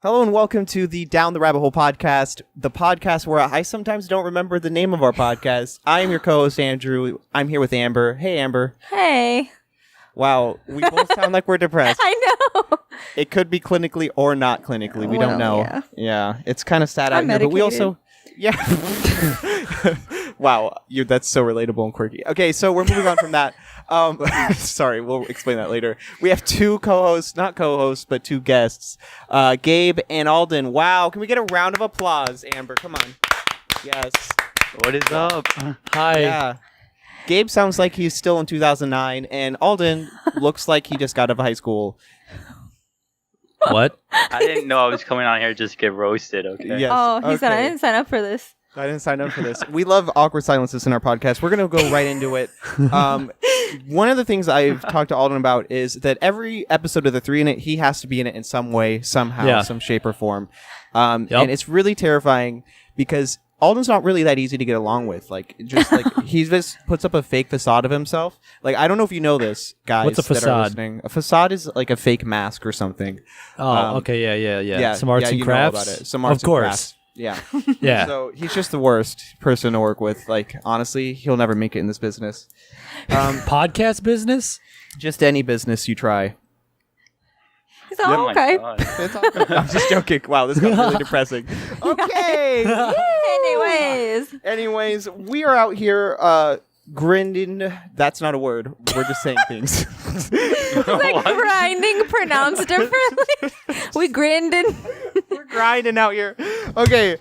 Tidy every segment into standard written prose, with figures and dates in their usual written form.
Hello and welcome to the Down the Rabbit Hole podcast, the podcast where I sometimes don't remember the name of our podcast. I am your co-host, Andrew. I'm here with Amber. Hey, Amber. Hey. Wow, we both sound like we're depressed. I know. It could be clinically or not clinically. We don't know. Yeah, it's kind of sad out here, but we also... Yeah. Wow, that's so relatable and quirky. Okay, so we're moving on from that. Sorry, we'll explain that later. We have two co-hosts, not co-hosts, but two guests, Gabe and Alden. Wow, can we get a round of applause, Amber? Come on. Yes. What is up? Hi. Yeah. Gabe sounds like he's still in 2009, and Alden looks like he just got out of high school. What? I didn't know I was coming on here just to get roasted, okay? Yes. Oh, he said I okay. didn't sign up for this. I didn't sign up for this. We love awkward silences in our podcast. We're going to go right into it. One of the things I've talked to Alden about is that every episode of The Three in It, he has to be in it in some way, somehow, some shape or form. And it's really terrifying because Alden's not really that easy to get along with. He just puts up a fake facade of himself. Like, I don't know if you know this, guys. What's a facade? That are listening. A facade is like a fake mask or something. Oh, okay, yeah. Some arts and crafts. Know about it. Some arts of course. And crafts. Yeah. Yeah. So he's just the worst person to work with. Like, honestly, he'll never make it in this business. Podcast business? Just any business you try. He's like, oh, okay. It's all good. I'm just joking. Wow, this got really depressing. Okay. Anyways, we are out here grinding. That's not a word. We're just saying things. It's like grinding pronounced differently. We grinding. We're grinding out here. Okay.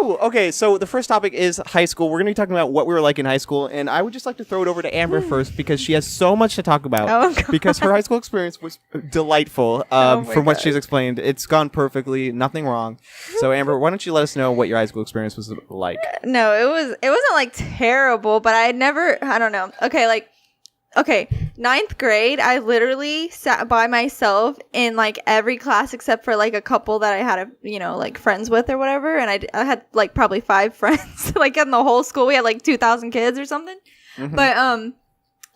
Woo! Okay, so the first topic is high school. We're going to be talking about what we were like in high school, and I would just like to throw it over to Amber first because she has so much to talk about because her high school experience was delightful from what she's explained. It's gone perfectly, nothing wrong. So, Amber, why don't you let us know what your high school experience was like? No, it wasn't like terrible, but I don't know. Okay, ninth grade, I literally sat by myself in like every class except for like a couple that I had, like friends with or whatever. And I had like probably 5 friends. Like in the whole school, we had like 2,000 kids or something. Mm-hmm. But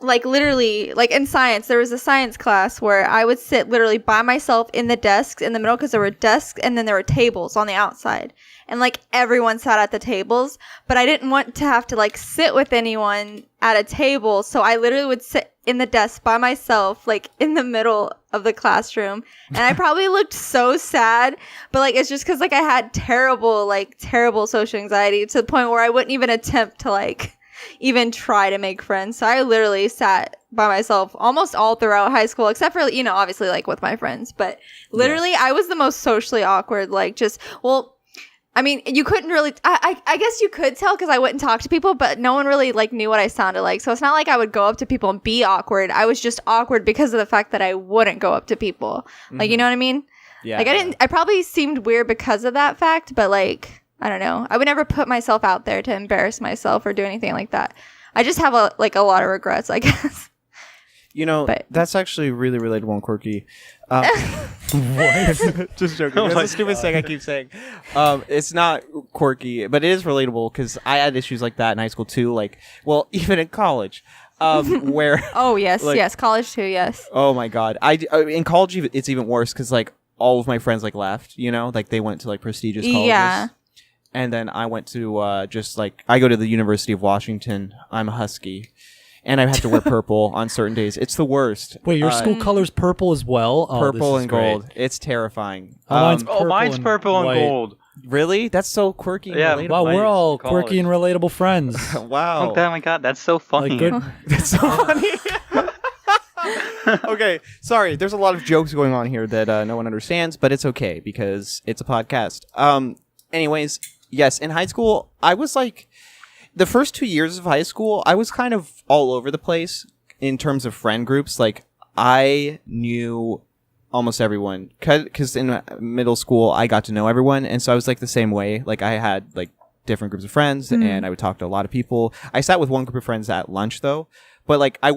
like literally, like in science, there was a science class where I would sit literally by myself in the desks in the middle because there were desks and then there were tables on the outside. And like everyone sat at the tables, but I didn't want to have to like sit with anyone at a table. So I literally would sit in the desk by myself, like in the middle of the classroom. And I probably looked so sad, but like it's just because like I had terrible social anxiety to the point where I wouldn't even attempt to like even try to make friends. So I literally sat by myself almost all throughout high school, except for, obviously like with my friends. But literally I was the most socially awkward, I mean, you couldn't really, I guess you could tell because I wouldn't talk to people, but no one really like knew what I sounded like. So it's not like I would go up to people and be awkward. I was just awkward because of the fact that I wouldn't go up to people. Like, you know what I mean? Yeah. Like I probably seemed weird because of that fact, but like, I don't know. I would never put myself out there to embarrass myself or do anything like that. I just have a lot of regrets, I guess. That's actually really relatable and quirky. What? Just joking. That's a stupid thing I keep saying. It's not quirky, but it is relatable because I had issues like that in high school too. Even in college, where oh yes, yes, college too, yes. Oh my god, in college it's even worse because all of my friends left. They went to prestigious colleges. Yeah. And then I went to I go to the University of Washington. I'm a Husky. And I have to wear purple on certain days. It's the worst. Wait, your school color's purple as well? Oh, purple and great. gold. It's terrifying. Mine's purple and gold. Really? That's so quirky and relatable. Wow, we're all quirky and relatable friends. Wow. Oh my god, that's so funny. That's so funny. Okay, sorry. There's a lot of jokes going on here that no one understands, but it's okay because it's a podcast. Anyways, yes, in high school, I was the first 2 years of high school, I was kind of all over the place in terms of friend groups. I knew almost everyone because in middle school, I got to know everyone. And so I was the same way. I had different groups of friends and I would talk to a lot of people. I sat with one group of friends at lunch though, but I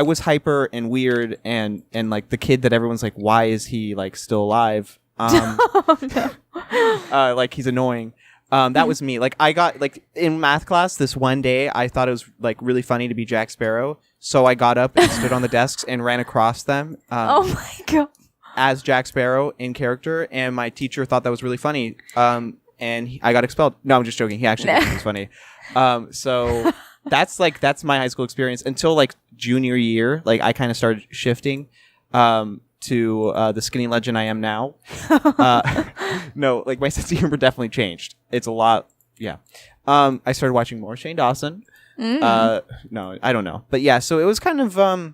was hyper and weird and the kid that everyone's why is he still alive? He's annoying. That was me. I got in math class this one day, I thought it was really funny to be Jack Sparrow. So I got up and stood on the desks and ran across them. Oh my god. as Jack Sparrow in character, and my teacher thought that was really funny. I got expelled. No, I'm just joking. He actually thinks it's funny. So that's my high school experience until like junior year. Like I kind of started shifting to the skinny legend I am now. No, like my sense of humor definitely changed. It's a lot. Yeah. I started watching more Shane Dawson. No, I don't know. But yeah, so it was kind of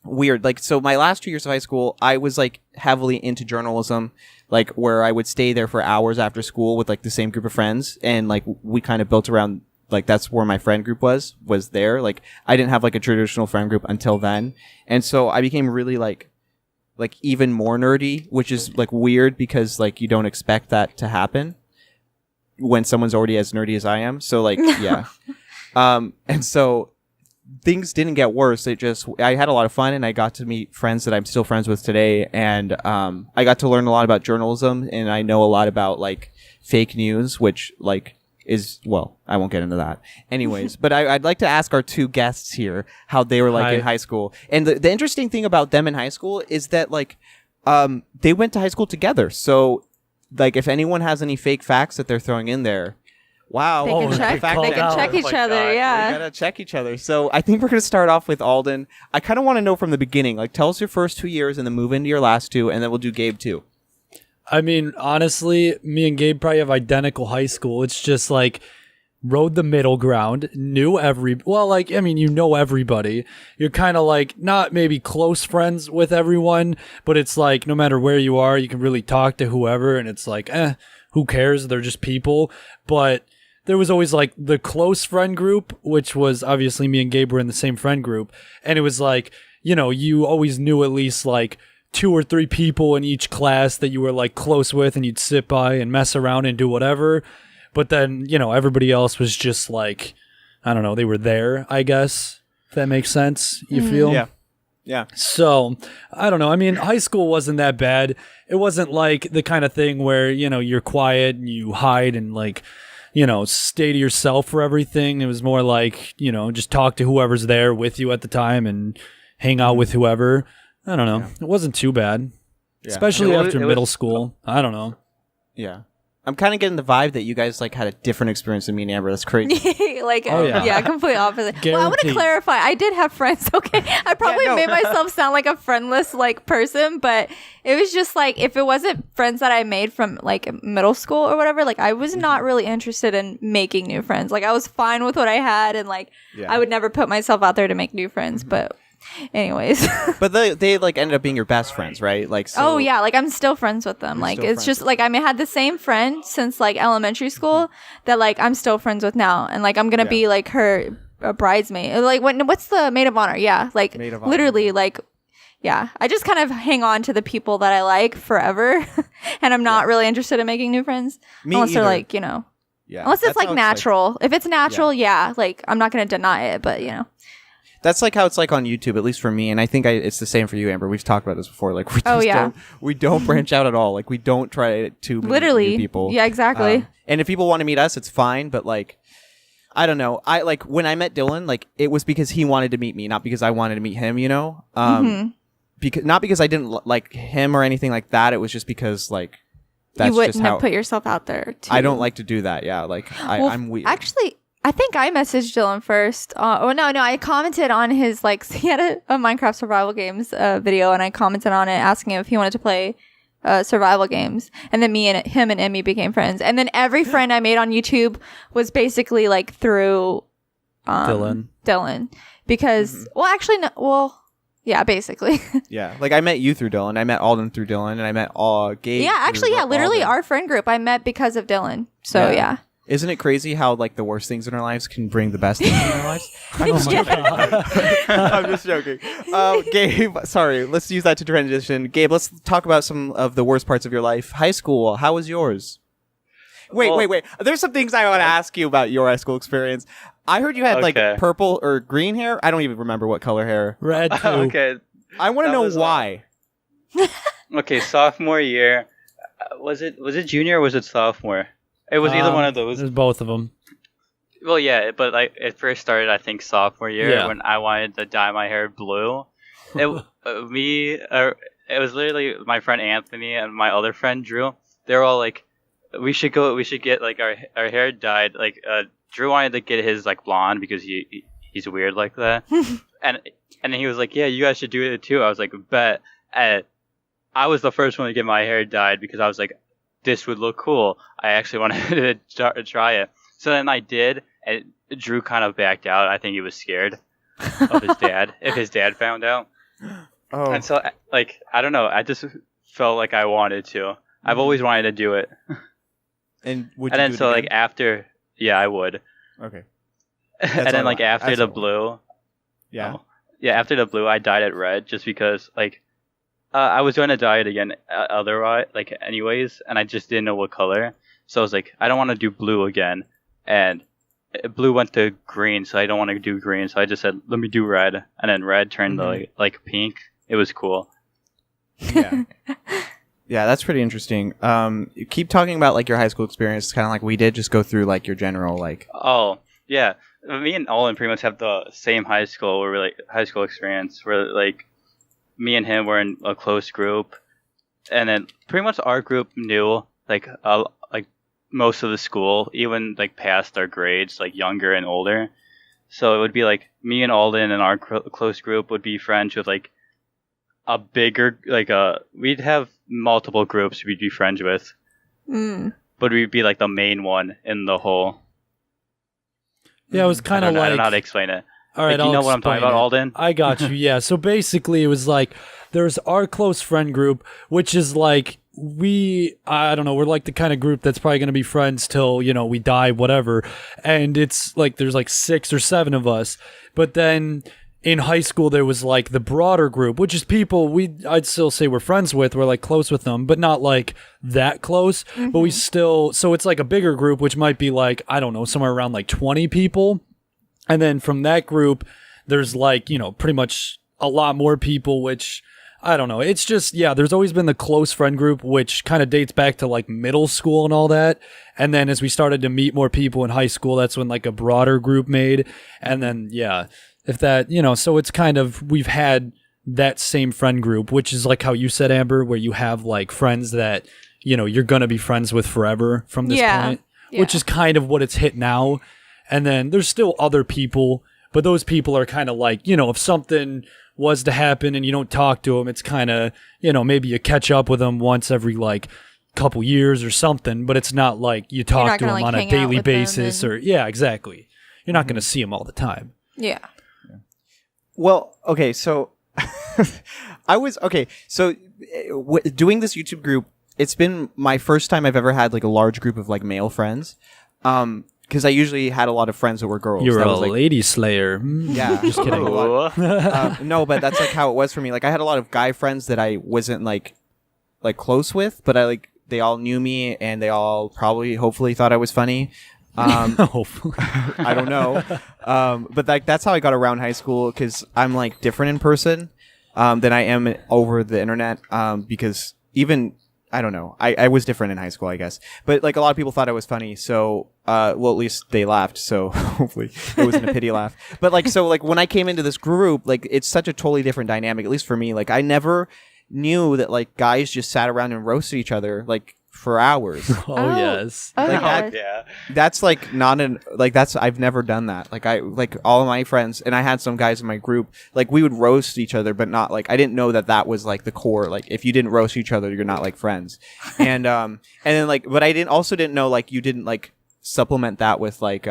weird. Like, so my last 2 years of high school, I was like heavily into journalism, like where I would stay there for hours after school with like the same group of friends. And like we kind of built around, like that's where my friend group was there. Like I didn't have like a traditional friend group until then. And so I became really like even more nerdy, which is like weird because like you don't expect that to happen when someone's already as nerdy as I am. So like, yeah. And so things didn't get worse. I had a lot of fun and I got to meet friends that I'm still friends with today. And, I got to learn a lot about journalism and I know a lot about like fake news, which like I won't get into that anyways, but I'd like to ask our two guests here how they were like in high school. And the interesting thing about them in high school is that like, they went to high school together. So like if anyone has any fake facts that they're throwing in there, wow. They can check each other, yeah. We gotta check each other. So I think we're gonna start off with Alden. I kind of want to know from the beginning. Like, tell us your first 2 years and then move into your last two, and then we'll do Gabe too. I mean, honestly, me and Gabe probably have identical high school. It's just like rode the middle ground, knew you know everybody. You're kind of like not maybe close friends with everyone, but it's like no matter where you are, you can really talk to whoever, and it's like, who cares? They're just people. But there was always like the close friend group, which was obviously me and Gabe were in the same friend group. And it was like, you always knew at least like 2 or 3 people in each class that you were like close with and you'd sit by and mess around and do whatever. But then, everybody else was just like, I don't know, they were there, I guess, if that makes sense. You feel? Yeah. Yeah. So, I don't know. I mean, high school wasn't that bad. It wasn't like the kind of thing where, you're quiet and you hide and like, stay to yourself for everything. It was more like, just talk to whoever's there with you at the time and hang out with whoever. I don't know. Yeah. It wasn't too bad, especially after middle school. I don't know. Yeah. I'm kind of getting the vibe that you guys like had a different experience than me and Amber. That's crazy. Complete opposite. Guaranteed. Well, I want to clarify. I did have friends. Okay, I probably made myself sound like a friendless like person, but it was just like if it wasn't friends that I made from like middle school or whatever, like I was not really interested in making new friends. Like I was fine with what I had, and like I would never put myself out there to make new friends, but. Anyways. But they like ended up being your best friends, right? Like so oh yeah, like I'm still friends with them. Like it's just like I had the same friend since like elementary school that like I'm still friends with now, and like I'm gonna be like her bridesmaid. Like what's the maid of honor? Yeah, like literally like yeah. I just kind of hang on to the people that I like forever, and I'm not really interested in making new friends unless they're like unless it's like natural. Like, if it's natural, like I'm not gonna deny it, but That's like how it's like on YouTube, at least for me, and I think it's the same for you, Amber. We've talked about this before. Like we don't branch out at all. Like we don't try to meet new people. Yeah, exactly. And if people want to meet us, it's fine. But like, I don't know. I like when I met Dylan, like it was because he wanted to meet me, not because I wanted to meet him. Because not because I didn't like him or anything like that. It was just because like that's you wouldn't just how, have put yourself out there. I don't like to do that. Yeah, like I'm weird. Actually. I think I messaged Dylan first. I commented on his, like, he had a Minecraft survival games video, and I commented on it asking him if he wanted to play survival games. And then him and Emmy became friends. And then every friend I made on YouTube was basically, like, through Dylan. Because, yeah, basically. Yeah, like I met you through Dylan. I met Alden through Dylan, and I met Gabe. Yeah, actually, literally our friend group I met because of Dylan. So, yeah. Isn't it crazy how like the worst things in our lives can bring the best things in our lives? Oh my God. I'm just joking. Gabe, sorry, let's use that to transition. Gabe, let's talk about some of the worst parts of your life. High school, how was yours? Wait. There's some things I want to ask you about your high school experience. I heard you had like purple or green hair. I don't even remember what color hair. Red too. Okay. I want to know why. Okay, sophomore year. Was it junior or was it sophomore? It was either one of those. It was both of them. Well, yeah, but like it first started, I think, sophomore year when I wanted to dye my hair blue. it was literally my friend Anthony and my other friend Drew. They were all like, we should get like our hair dyed. Like Drew wanted to get his like blonde because he's weird like that. and he was like, yeah, you guys should do it too. I was like, bet. And I was the first one to get my hair dyed because I was like, this would look cool. I actually wanted to try it. So then I did, and Drew kind of backed out. I think he was scared of his dad if his dad found out. Oh. And so, like, I don't know. I just felt like I wanted to. I've always wanted to do it. And would And you then do it so again? like after, yeah, I would. Okay. And then like after That's the all. blue, Yeah. oh, yeah, after the blue, I dyed it red just because like I was going to dye it again otherwise, like anyways, and I just didn't know what color. So I was like, I don't want to do blue again, and blue went to green, so I don't want to do green. So I just said, let me do red, and then red turned to like pink. It was cool. Yeah. Yeah, that's pretty interesting. You keep talking about like your high school experience, kind of like we did. Just go through like your general like. Oh yeah, me and Olin pretty much have the same high school. We're like high school experience. Where like me and him were in a close group, and then pretty much our group knew like most of the school, even like past our grades, like younger and older. So it would be like me and Alden and our close group would be friends with like a bigger we'd have multiple groups we'd be friends with, but we'd be like the main one in the whole. Yeah, it was kind of I like. don't know how to explain it. All right, Like, you I'll know what I'm talking explain about, it. Alden? I got you. Yeah. So basically, it was like there's our close friend group, which is like I don't know, we're like the kind of group that's probably going to be friends till, we die, whatever. And it's like there's like 6 or 7 of us. But then in high school, there was like the broader group, which is people I'd still say we're friends with. We're like close with them, but not like that close. But we still, so it's like a bigger group, which might be like, I don't know, somewhere around like 20 people. And then from that group, there's like, pretty much a lot more people, which I don't know. It's just, yeah, there's always been the close friend group, which kind of dates back to like middle school and all that. And then as we started to meet more people in high school, that's when like a broader group made. And then, yeah, if that, so it's kind of, we've had that same friend group, which is like how you said, Amber, where you have like friends that, you're going to be friends with forever from this point, which is kind of what it's hit now. And then there's still other people, but those people are kind of like, if something was to happen and you don't talk to them, it's kind of, maybe you catch up with them once every like couple years or something, but it's not like you talk to them on a daily basis or, yeah, exactly. You're not going to see them all the time. Yeah. Well, okay, so doing this YouTube group, it's been my first time I've ever had like a large group of like male friends. Because I usually had a lot of friends that were girls. You're that a was, like, lady slayer. Yeah. Just kidding. No, but that's like how it was for me. Like I had a lot of guy friends that I wasn't like close with, but they all knew me and they all probably hopefully thought I was funny. Hopefully. I don't know. But that's how I got around high school, because I'm like different in person than I am over the internet, because even I don't know. I was different in high school, I guess. But like a lot of people thought I was funny, so well, at least they laughed, so hopefully it wasn't a pity laugh. But like so like when I came into this group, like it's such a totally different dynamic, at least for me. Like I never knew that like guys just sat around and roasted each other like for hours. Oh, yes. Oh, Like that- Yeah. That's like not an like that's I've never done that. Like I like all of my friends, and I had some guys in my group, like we would roast each other, but not like I didn't know that was like the core. Like if you didn't roast each other, you're not like friends. And then like, but I didn't know like you didn't like supplement that with like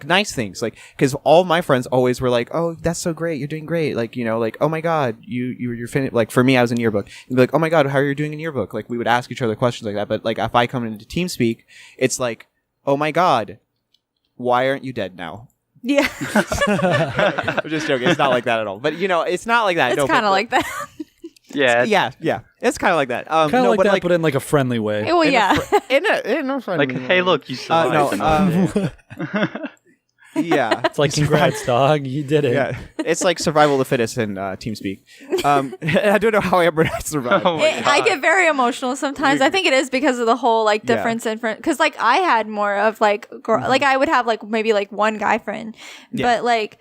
nice things, like because all my friends always were like, oh, that's so great, you're doing great, like like, oh my god, you're finished. Like for me, I was in yearbook, and be like, oh my god, how are you doing in yearbook? Like we would ask each other questions like that. But like if I come into TeamSpeak, it's like, oh my god, why aren't you dead now? Yeah. I'm just joking, it's not like that at all, but it's not like that. It's No, kind but- of like that. Yeah. yeah, it's kind of like that. Kind of no, like but that, like but in like a friendly way. Well, yeah. in a friendly Like, way. hey, look, you survived. no, yeah. It's like, congrats, dog. You did it. Yeah, it's like survival of the fittest in TeamSpeak. I don't know how Amber survived. Oh my I God. get very emotional sometimes. I think it is because of the whole like Yeah. difference in friend. Because like I had more of like like I would have like maybe like one guy friend, Yeah. but like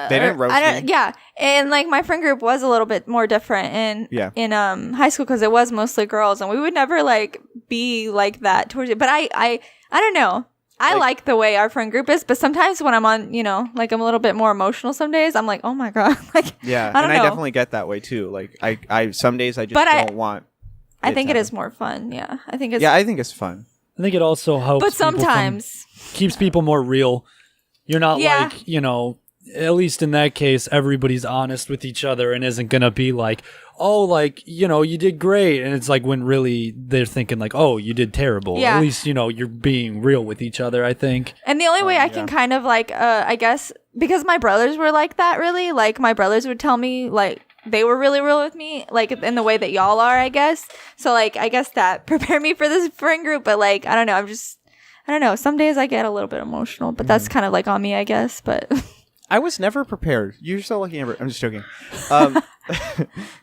They didn't roast me. Yeah, and like my friend group was a little bit more different in high school because it was mostly girls, and we would never like be like that towards it. But I don't know. I like the way our friend group is, but sometimes when I'm on, like I'm a little bit more emotional some days, I'm like, oh my God. Like, yeah. I don't know. I definitely get that way too. Like I some days I just don't want. I think it is more fun. Yeah. I think it's fun. I think it also helps. But sometimes keeps people more real. You're not Yeah. like, at least in that case, everybody's honest with each other and isn't going to be like, oh, like, you did great. And it's like when really they're thinking like, oh, you did terrible. Yeah. At least, you're being real with each other, I think. And the only way I can kind of like, I guess, because my brothers were like that really, like my brothers would tell me like they were really real with me, like in the way that y'all are, I guess. So like, I guess that prepared me for this friend group. But like, I don't know. I don't know. Some days I get a little bit emotional, but that's kind of like on me, I guess. But I was never prepared. You're so lucky, Amber. I'm just joking.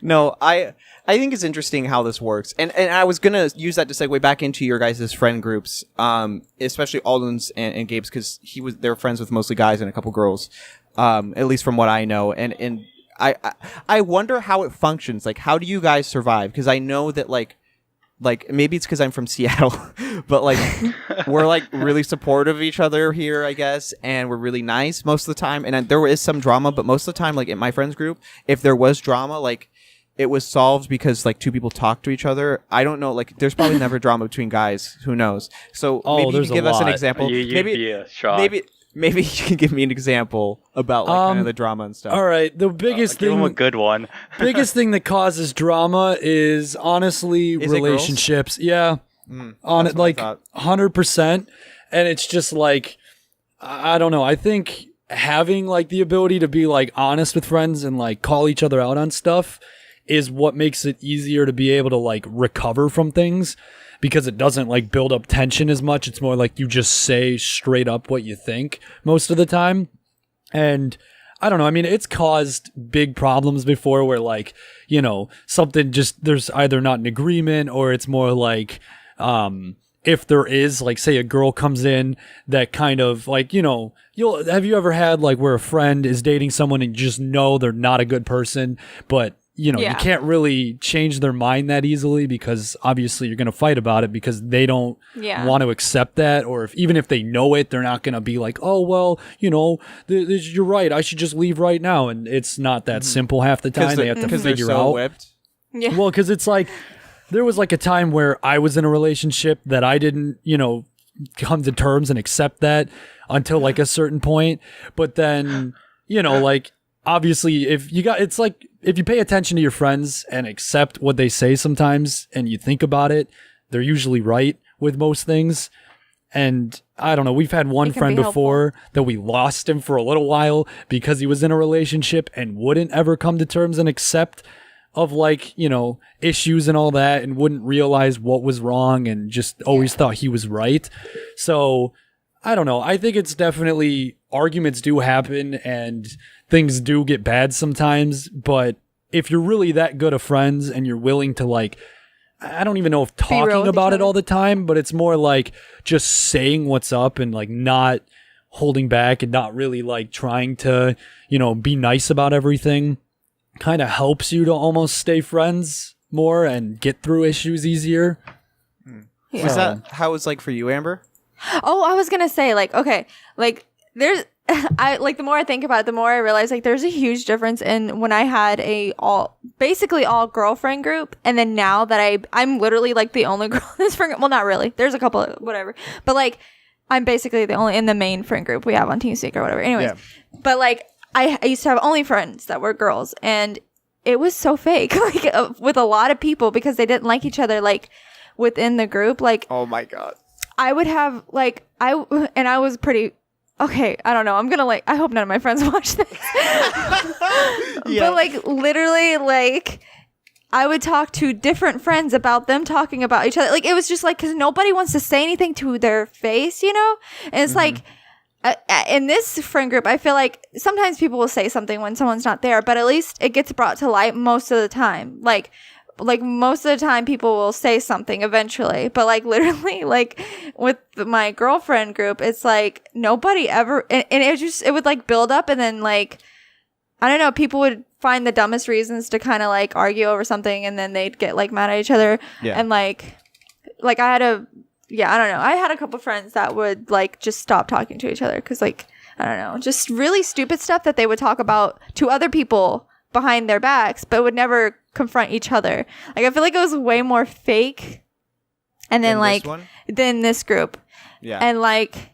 No, I think it's interesting how this works, and I was gonna use that to segue back into your guys' friend groups, especially Alden's and Gabe's, because they're friends with mostly guys and a couple girls, at least from what I know, and I wonder how it functions. Like, how do you guys survive? Because I know that like maybe it's because I'm from Seattle, but like we're like really supportive of each other here, I guess, and we're really nice most of the time. And there is some drama, but most of the time, like in my friends group, if there was drama, like it was solved because like two people talked to each other. I don't know, like there's probably never drama between guys. Who knows? So maybe you can give us an example. Maybe you can give me an example about like kind of the drama and stuff. All right, the biggest Give thing, him a good one. biggest thing that causes drama is honestly relationships. Yeah, on it, like 100%, and it's just like I don't know. I think having like the ability to be like honest with friends and like call each other out on stuff is what makes it easier to be able to like recover from things. Because it doesn't like build up tension as much. It's more like you just say straight up what you think most of the time. And I don't know. I mean, it's caused big problems before where like, something just, there's either not an agreement or it's more like, if there is, like, say a girl comes in that kind of like, have you ever had like where a friend is dating someone and you just know they're not a good person, but you can't really change their mind that easily because obviously you're going to fight about it because they don't want to accept that. Or even if they know it, they're not going to be like, oh, well, you're right. I should just leave right now. And it's not that simple half the time. They have to figure out. Whipped. Yeah. Well, because it's like there was like a time where I was in a relationship that I didn't, come to terms and accept that until like a certain point. But then, like obviously if you pay attention to your friends and accept what they say sometimes and you think about it, they're usually right with most things. And I don't know, we've had one friend before that we lost him for a little while because he was in a relationship and wouldn't ever come to terms and accept of like, issues and all that and wouldn't realize what was wrong and just always thought he was right. So I don't know. I think it's definitely arguments do happen and things do get bad sometimes, but if you're really that good of friends and you're willing to like, I don't even know if talking about it all the time, but it's more like just saying what's up and like not holding back and not really like trying to, be nice about everything kind of helps you to almost stay friends more and get through issues easier. Yeah. Was that how it's like for you, Amber? Oh, I was going to say like, okay, like there's, the more I think about it, the more I realize like there's a huge difference in when I had basically all girlfriend group, and then now that I'm literally like the only girl in this friend group. Well, not really. There's a couple of whatever, but like I'm basically the only in the main friend group we have on TeamSpeak or whatever. Anyways, but like I used to have only friends that were girls, and it was so fake, like with a lot of people because they didn't like each other, like within the group. Like, oh my God, I would have like I was pretty. Okay, I don't know. I'm gonna I hope none of my friends watch this. But like literally, like I would talk to different friends about them talking about each other. Like it was just like because nobody wants to say anything to their face, And it's like in this friend group, I feel like sometimes people will say something when someone's not there, but at least it gets brought to light most of the time. Like like most of the time people will say something eventually, but like literally like with my girlfriend group, it's like nobody ever, and it would like build up, and then like, I don't know, people would find the dumbest reasons to kind of like argue over something, and then they'd get like mad at each other. Yeah. And like I don't know. I had a couple friends that would like just stop talking to each other because like, I don't know, just really stupid stuff that they would talk about to other people behind their backs, but would never confront each other. Like, I feel like it was way more fake. And then like, than this group. Yeah. And like,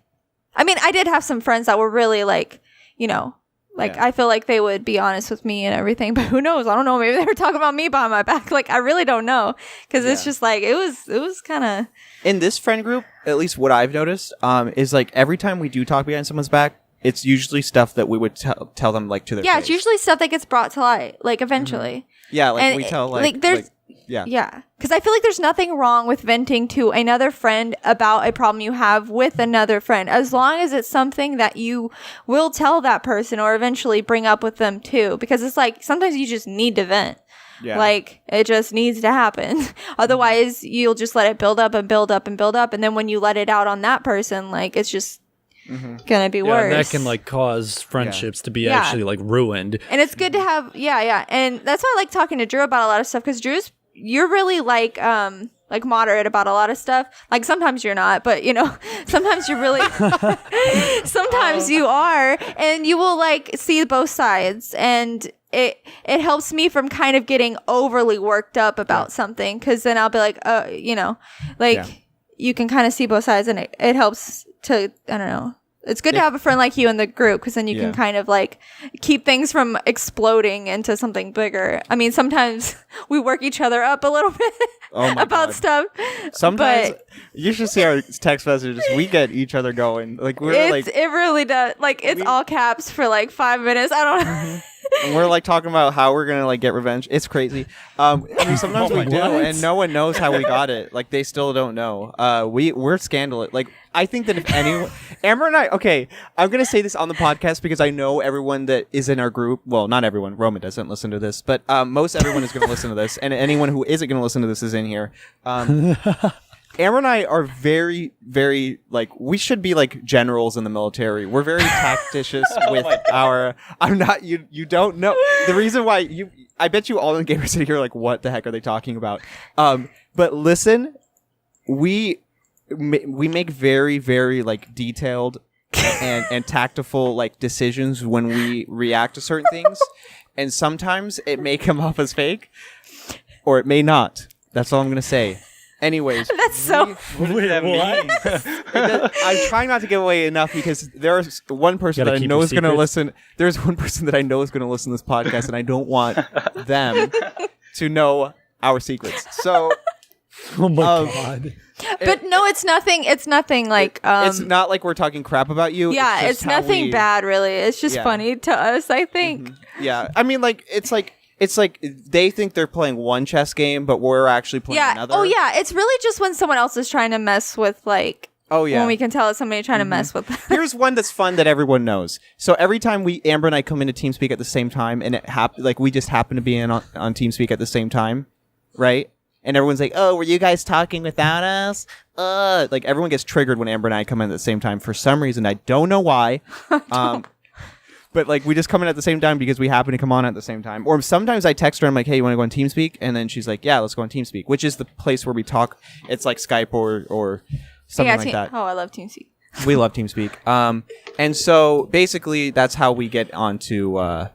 I mean, I did have some friends that were really like, you know, like I feel like they would be honest with me and everything, but who knows? I don't know. Maybe they were talking about me behind my back. Like, I really don't know. Cause it's just like, it was kind of. In this friend group, at least what I've noticed, is like every time we do talk behind someone's back, it's usually stuff that we would tell them like to their face. It's usually stuff that gets brought to light, like eventually. Yeah, like And we tell there's yeah, because I feel like there's nothing wrong with venting to another friend about a problem you have with another friend, as long as it's something that you will tell that person or eventually bring up with them too. Because it's like sometimes you just need to vent. Yeah. Like it just needs to happen. Otherwise, you'll just let it build up and build up and build up, and then when you let it out on that person, like it's just gonna be worse. And that can like cause friendships to be actually like ruined. And it's good to have and that's why I like talking to Drew about a lot of stuff, because you're really like moderate about a lot of stuff. Like sometimes you're not, but you know, sometimes you're really sometimes you are, and you will like see both sides, and it helps me from kind of getting overly worked up about something, because then I'll be like, you know, like you can kind of see both sides, and it helps to, I don't know. It's good to have a friend like you in the group, because then you can kind of like keep things from exploding into something bigger. I mean, sometimes we work each other up a little bit about stuff. Sometimes you should see our text messages. We get each other going. Like it really does. Like it's all caps for like 5 minutes. I don't know. And we're like talking about how we're gonna like get revenge. It's crazy. I mean, sometimes we do, and no one knows how we got it. Like they still don't know. We're scandalous. Like I think that if anyone, Amber and I, okay, I'm gonna say this on the podcast because I know everyone that is in our group. Well, not everyone. Roman doesn't listen to this, but most everyone is gonna listen to this, and anyone who isn't gonna listen to this is in here. Amber and I are very, very, like, we should be, like, generals in the military. We're very tactitious with our... I'm not... You don't know. The reason why I bet you all in Gamer City are like, what the heck are they talking about? But listen, we make very, very, like, detailed and tactful, like, decisions when we react to certain things. And sometimes it may come off as fake, or it may not. That's all I'm going to say. Anyways, that's so. What does that mean? I'm trying not to give away enough because there's one person that I know is going to listen. There's one person that I know is going to listen to this podcast, and I don't want them to know our secrets. So, Oh my god! But no, it's nothing. It's nothing like. It's not like we're talking crap about you. Yeah, just it's how nothing bad, really. It's just funny to us, I think. Yeah, I mean, like it's like they think they're playing one chess game, but we're actually playing another. Oh yeah, it's really just when someone else is trying to mess with like. Oh yeah. When we can tell it's somebody trying to mess with. Here's one that's fun that everyone knows. So every time Amber and I come into TeamSpeak at the same time, and like we just happen to be on TeamSpeak at the same time, right? And everyone's like, "Oh, were you guys talking without us?" Like everyone gets triggered when Amber and I come in at the same time for some reason. I don't know why. But like we just come in at the same time because we happen to come on at the same time. Or sometimes I text her, I'm like, "Hey, you want to go on TeamSpeak?" And then she's like, "Yeah, let's go on TeamSpeak," which is the place where we talk. It's like Skype or something like that. Oh, I love TeamSpeak. We love TeamSpeak. And so basically that's how we get on to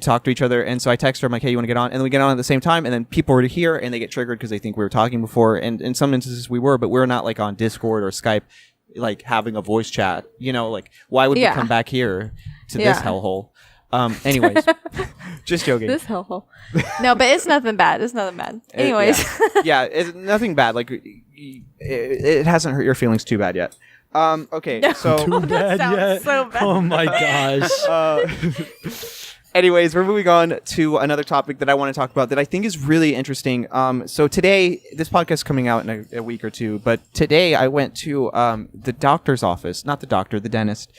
talk to each other. And so I text her, I'm like, "Hey, you want to get on?" And then we get on at the same time, and then people are here and they get triggered because they think we were talking before. And in some instances we were, but we're not like on Discord or Skype, like having a voice chat. You know, like why would we come back here to this hellhole? Anyways, just joking. This hellhole. No, but it's nothing bad. It's nothing bad. Anyways. Yeah, it's nothing bad. Like it hasn't hurt your feelings too bad yet. Okay, so Too bad yet? so bad. Oh my gosh! Anyways, we're moving on to another topic that I want to talk about that I think is really interesting. So today, this podcast is coming out in a week or two, but today I went to the doctor's office. Not the doctor, the dentist.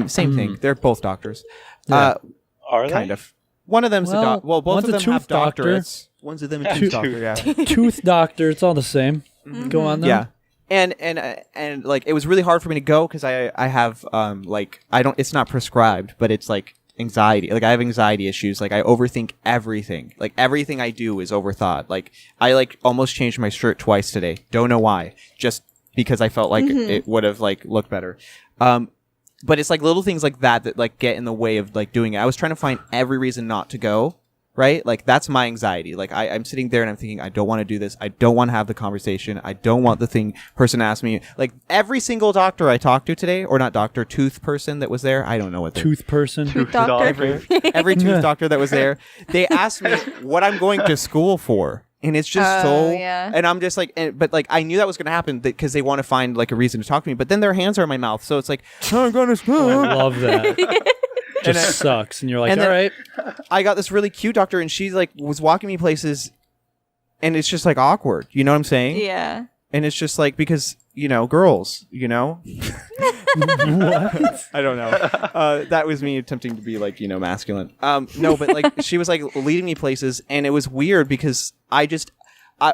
Same thing. They're both doctors. Are they? Kind of. One of them's a Well, both one's of a them have tooth doctor. doctorates. One's of them a tooth doctor. Yeah. Tooth doctor. It's all the same. Go on. Then. Yeah. And like it was really hard for me to go because I have like I don't it's not prescribed, but it's like anxiety. Like I have anxiety issues. Like I overthink everything. Like everything I do is overthought. Like I like almost changed my shirt twice today. Don't know why. Just because I felt like it would have like looked better. But it's like little things like that like get in the way of like doing it. I was trying to find every reason not to go. Right? Like, that's my anxiety. Like, I'm sitting there and I'm thinking, I don't want to do this. I don't want to have the conversation. I don't want the person to ask me. Like, every single doctor I talked to today, or not doctor, tooth person that was there, I don't know what Tooth person. Tooth doctor. every tooth doctor that was there, they asked me what I'm going to school for. And it's just yeah. and I'm just like, but like, I knew that was going to happen because they want to find like a reason to talk to me. But then their hands are in my mouth. So it's like, oh, I'm going to school. I love that. Just sucks, and you're like, and all then- right. I got this really cute doctor, and she like was walking me places, and it's just like awkward. You know what I'm saying? Yeah. And it's just like because girls. What? I don't know. That was me attempting to be like masculine. No, but like she was like leading me places, and it was weird because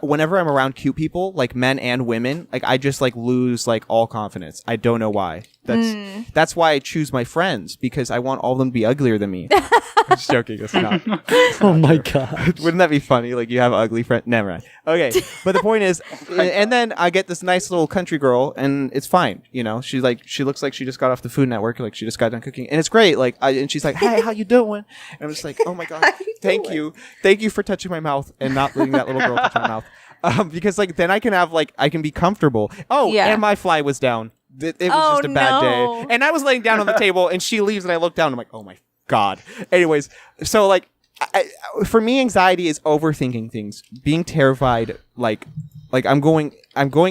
whenever I'm around cute people, like men and women, like I just like lose like all confidence. I don't know why. That's why I choose my friends because I want all of them to be uglier than me. I'm just joking. It's not. Oh my god. Wouldn't that be funny? Like you have an ugly friend. Never mind. Okay, but the point is, and then I get this nice little country girl, and it's fine. She looks like she just got off the Food Network, like she just got done cooking, and it's great. Like, and she's like, "Hey, how you doing?" And I'm just like, "Oh my god, thank you for touching my mouth and not letting that little girl touch my mouth." Because like then I can be comfortable. Oh, Yeah. and my fly was down. It was just a bad no. day, and I was laying down on the table, and she leaves, and I look down, and I'm like, "Oh my god." Anyways, so like, for me, anxiety is overthinking things, being terrified. Like I'm going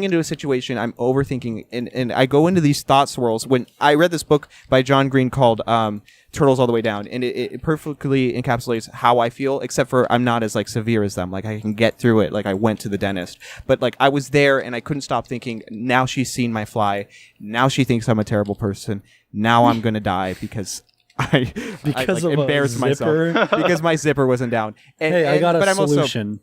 into a situation, I'm overthinking, and I go into these thought swirls. When I read this book by John Green called Turtles All the Way Down, and it perfectly encapsulates how I feel, except for I'm not as like severe as them. Like I can get through it. Like I went to the dentist, but like I was there and I couldn't stop thinking, now she's seen my fly. Now she thinks I'm a terrible person. Now I'm going to die because I like, of a embarrassed zipper? myself because my zipper wasn't down. Hey, I got but a I'm also- solution.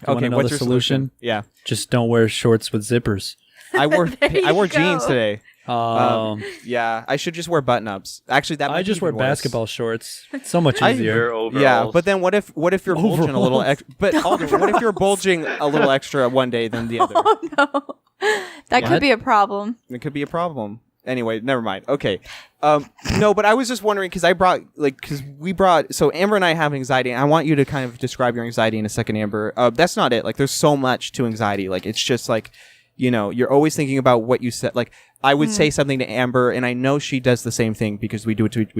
You wanna Okay, know what's the your solution? Yeah. Just don't wear shorts with zippers. I wore you jeans go. today. Um, Yeah, I should just wear button-ups. Actually, that might I just be wear even worse. basketball shorts. It's so much I- easier. Your overalls. Yeah, but then what if you're bulging a little Overalls. extra? But Alden, what if you're bulging a little extra one day than the other? No. That What? could be a problem. It could be a problem. Anyway, never mind. Okay. No, but I was just wondering because so Amber and I have anxiety, and I want you to kind of describe your anxiety in a second, Amber. That's not it. Like, there's so much to anxiety. Like, it's just like, you're always thinking about what you said. Like, I would say something to Amber, and I know she does the same thing because we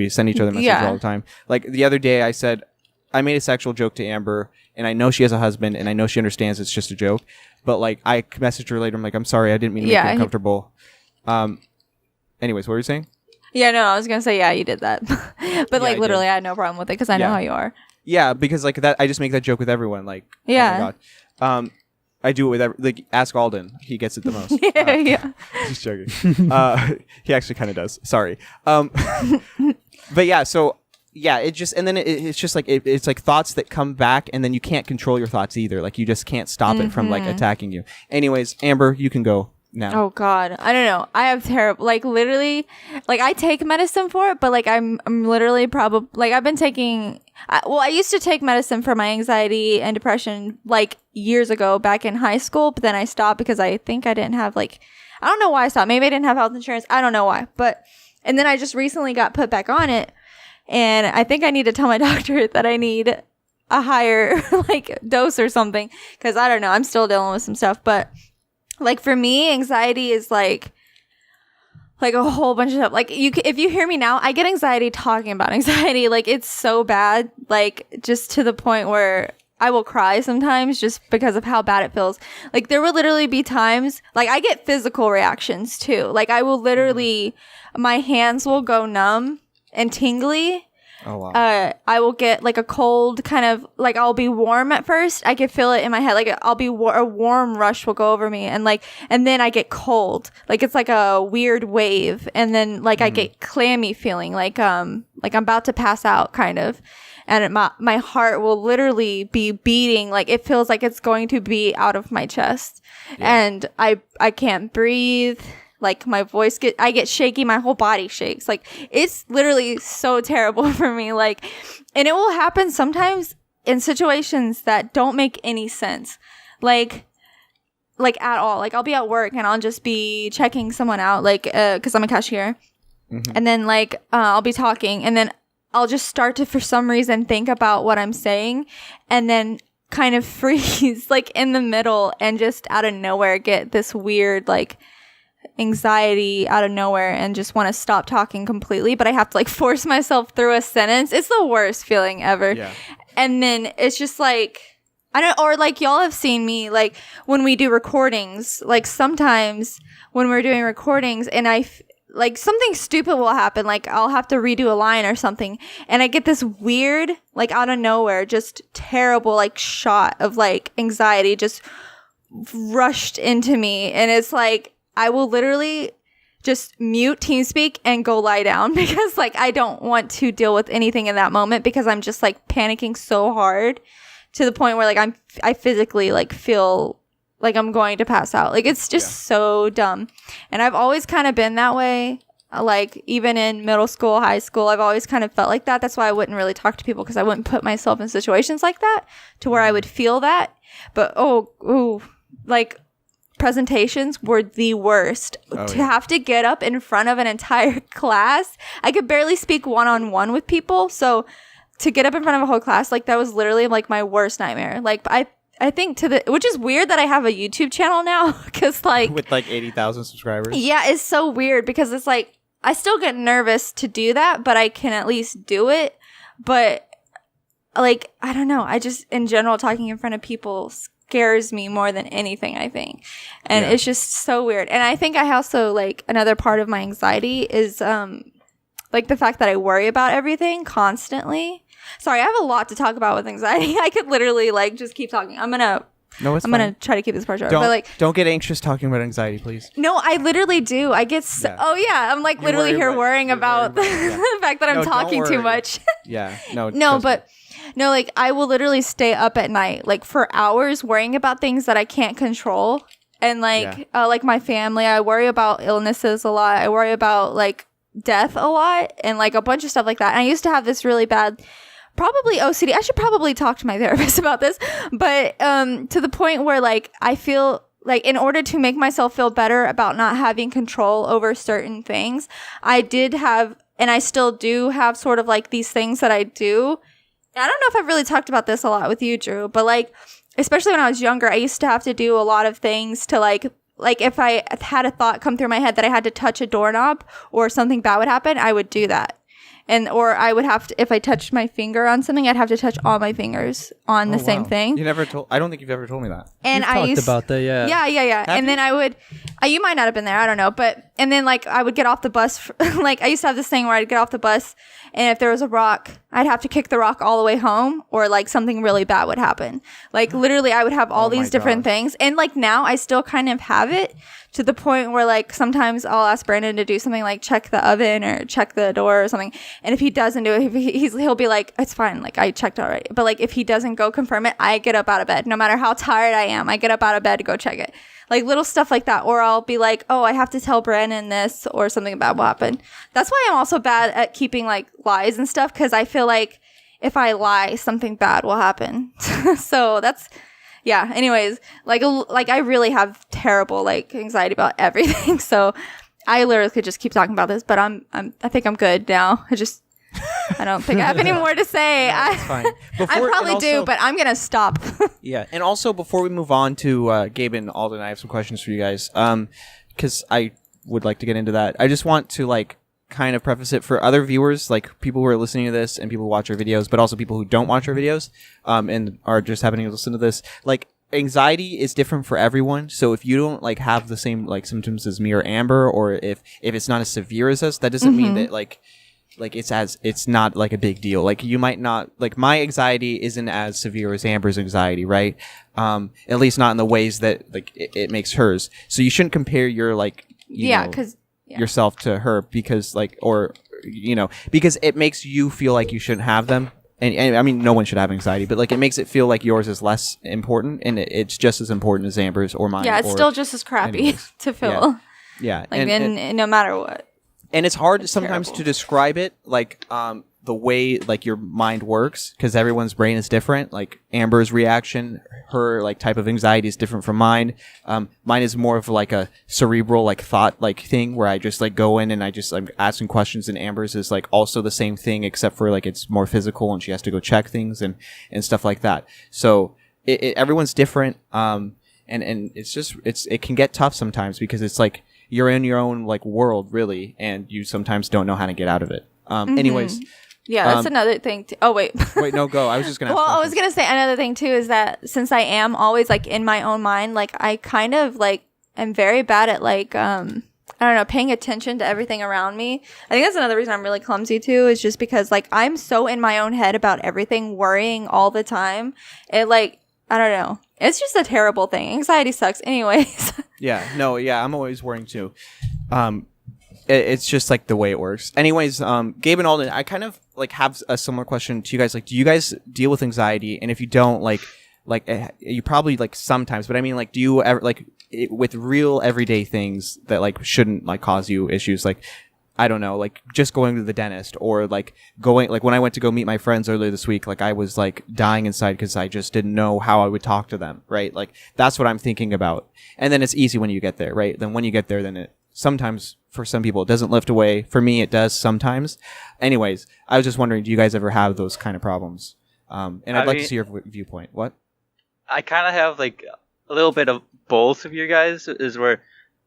send each other messages Yeah. all the time. Like the other day, I made a sexual joke to Amber, and I know she has a husband, and I know she understands it's just a joke. But like, I messaged her later. I'm like, I'm sorry, I didn't mean to make Yeah, you he- uncomfortable. Anyways, what were you saying? Yeah, no, I was gonna say yeah, you did that, but like I literally, did. I had no problem with it because I know Yeah. how you are. Yeah, because like that, I just make that joke with everyone. Like, Yeah. oh my god. I do it with like ask Alden. He gets it the most. Yeah, yeah. Just joking. He actually kind of does. Sorry. But yeah, so yeah, it just and then it's just like it's like thoughts that come back, and then you can't control your thoughts either. Like you just can't stop it from like attacking you. Anyways, Amber, you can go now. Oh God, I don't know. I have terrible, like literally, like I take medicine for it, but like I'm literally probably like I've been taking. I used to take medicine for my anxiety and depression like years ago back in high school, but then I stopped because I think I didn't have like I don't know why I stopped. Maybe I didn't have health insurance. I don't know why, but and then I just recently got put back on it, and I think I need to tell my doctor that I need a higher like dose or something because I don't know. I'm still dealing with some stuff, but. Like for me, anxiety is like a whole bunch of stuff. Like if you hear me now, I get anxiety talking about anxiety. Like it's so bad, like just to the point where I will cry sometimes just because of how bad it feels. Like there will literally be times, like I get physical reactions too. Like I will literally, my hands will go numb and tingly. Oh wow. I will get like a cold kind of like I'll be warm at first. I can feel it in my head. Like I'll be a warm rush will go over me, and then I get cold. Like it's like a weird wave, and then like I get clammy feeling like I'm about to pass out kind of. And my heart will literally be beating, like it feels like it's going to be out of my chest. And I can't breathe. Like my voice I get shaky, my whole body shakes. Like it's literally so terrible for me. Like, and it will happen sometimes in situations that don't make any sense. Like at all. Like I'll be at work and I'll just be checking someone out, like, cause I'm a cashier. Mm-hmm. And then like, I'll be talking, and then I'll just start to, for some reason, think about what I'm saying, and then kind of freeze like in the middle, and just out of nowhere get this weird like anxiety out of nowhere and just want to stop talking completely, but I have to like force myself through a sentence. It's the worst feeling ever. Yeah. And then it's just like, I don't, or like y'all have seen me like when we do recordings, like sometimes when we're doing recordings and like something stupid will happen, like I'll have to redo a line or something, and I get this weird, like out of nowhere, just terrible like shot of like anxiety just rushed into me, and it's like I will literally just mute TeamSpeak and go lie down because like I don't want to deal with anything in that moment, because I'm just like panicking so hard to the point where like I physically like feel like I'm going to pass out. Like it's just so dumb. And I've always kind of been that way. Like even in middle school, high school, I've always kind of felt like that. That's why I wouldn't really talk to people, because I wouldn't put myself in situations like that to where I would feel that. But like presentations were the worst. To have to get up in front of an entire class. I could barely speak one-on-one with people. So to get up in front of a whole class, like that was literally like my worst nightmare. Like I think which is weird that I have a YouTube channel now, because like with like 80,000 subscribers. Yeah, it's so weird because it's like I still get nervous to do that, but I can at least do it. But like I don't know, I just in general talking in front of people scares me more than anything, I think. And it's just so weird. And I think I also like another part of my anxiety is like the fact that I worry about everything constantly. Sorry, I have a lot to talk about with anxiety. I could literally like just keep talking. I'm gonna try to keep this part short. Don't, but like, don't get anxious talking about anxiety, please. No, I literally do. I get I'm like literally here worrying about the fact that I'm talking too much. Like I will literally stay up at night like for hours worrying about things that I can't control. And like like my family, I worry about illnesses a lot. I worry about like death a lot, and like a bunch of stuff like that. And I used to have this really bad, probably OCD. I should probably talk to my therapist about this, but to the point where like I feel like in order to make myself feel better about not having control over certain things, I did have, and I still do have sort of like these things that I do. I don't know if I've really talked about this a lot with you, Drew, but like especially when I was younger, I used to have to do a lot of things to like if I had a thought come through my head that I had to touch a doorknob or something bad would happen, I would do that. Or I would have to, if I touched my finger on something, I'd have to touch all my fingers on the same thing. I don't think you've ever told me that. And You've talked about that, yeah. Yeah. And then I would, you might not have been there, I don't know. And then like I would get off the bus, like I used to have this thing where I'd get off the bus, and if there was a rock, I'd have to kick the rock all the way home, or like something really bad would happen. Like literally I would have all these different things. And like now I still kind of have it, to the point where like sometimes I'll ask Brandon to do something like check the oven or check the door or something, and if he doesn't do it, he'll be like, it's fine, like I checked already. But like if he doesn't go confirm it, I get up out of bed no matter how tired I am. I get up out of bed to go check it, like little stuff like that. Or I'll be like, oh, I have to tell Brandon this, or something bad will happen. That's why I'm also bad at keeping like lies and stuff, because I feel like if I lie, something bad will happen. So that's anyways, like I really have terrible like anxiety about everything. So I literally could just keep talking about this, but I think I'm good now. I don't think I have any more to say. That's fine. I probably do, but I'm gonna stop. Yeah, and also before we move on to Gabe and Alden, I have some questions for you guys, because I would like to get into that. I just want to like kind of preface it for other viewers, like people who are listening to this and people who watch our videos, but also people who don't watch our videos and are just happening to listen to this. Like anxiety is different for everyone, so if you don't like have the same like symptoms as me or Amber, or if it's not as severe as us, that doesn't mean that like like it's not like a big deal. Like you might not like my anxiety isn't as severe as Amber's anxiety, right? At least not in the ways that like it makes hers. So you shouldn't compare your like because yourself to her because like or because it makes you feel like you shouldn't have them. And I mean, no one should have anxiety, but like it makes it feel like yours is less important, and it's just as important as Amber's or mine. Yeah, it's still just as crappy anyways. to feel. Yeah, Like and no matter what. and it's hard sometimes terrible. to describe it, like the way like your mind works, because everyone's brain is different. Like Amber's reaction, her like type of anxiety is different from mine. Mine is more of like a cerebral like thought like thing where I just like go in and I'm asking questions, and Amber's is like also the same thing except for like it's more physical and she has to go check things and stuff like that. So everyone's different. And it's just it can get tough sometimes because it's like you're in your own like world really, and you sometimes don't know how to get out of it. Anyways. Yeah, that's another thing. Oh, wait. Wait, no, go. I was just going to Well, I was going to say another thing, too, is that since I am always, like, in my own mind, like, I kind of, like, am very bad at, like, I don't know, paying attention to everything around me. I think that's another reason I'm really clumsy, too, is just because, like, I'm so in my own head about everything, worrying all the time. It, like, I don't know. It's just a terrible thing. Anxiety sucks anyways. Yeah, no, yeah, I'm always worrying, too. It's just like the way it works. Anyways, Gabe and Alden, I kind of like have a similar question to you guys. Like, do you guys deal with anxiety? And if you don't, like you probably like sometimes, but I mean, like, do you ever like with real everyday things that like shouldn't like cause you issues? Like, I don't know, like just going to the dentist or like going, like when I went to go meet my friends earlier this week, like I was like dying inside because I just didn't know how I would talk to them, right? Like that's what I'm thinking about. And then it's easy when you get there, right? Then when you get there, then it sometimes for some people it doesn't lift away. For me, it does sometimes. Anyways, I was just wondering, do you guys ever have those kind of problems? And I'd like to see your viewpoint. What? I kind of have like a little bit of both of you guys. Is where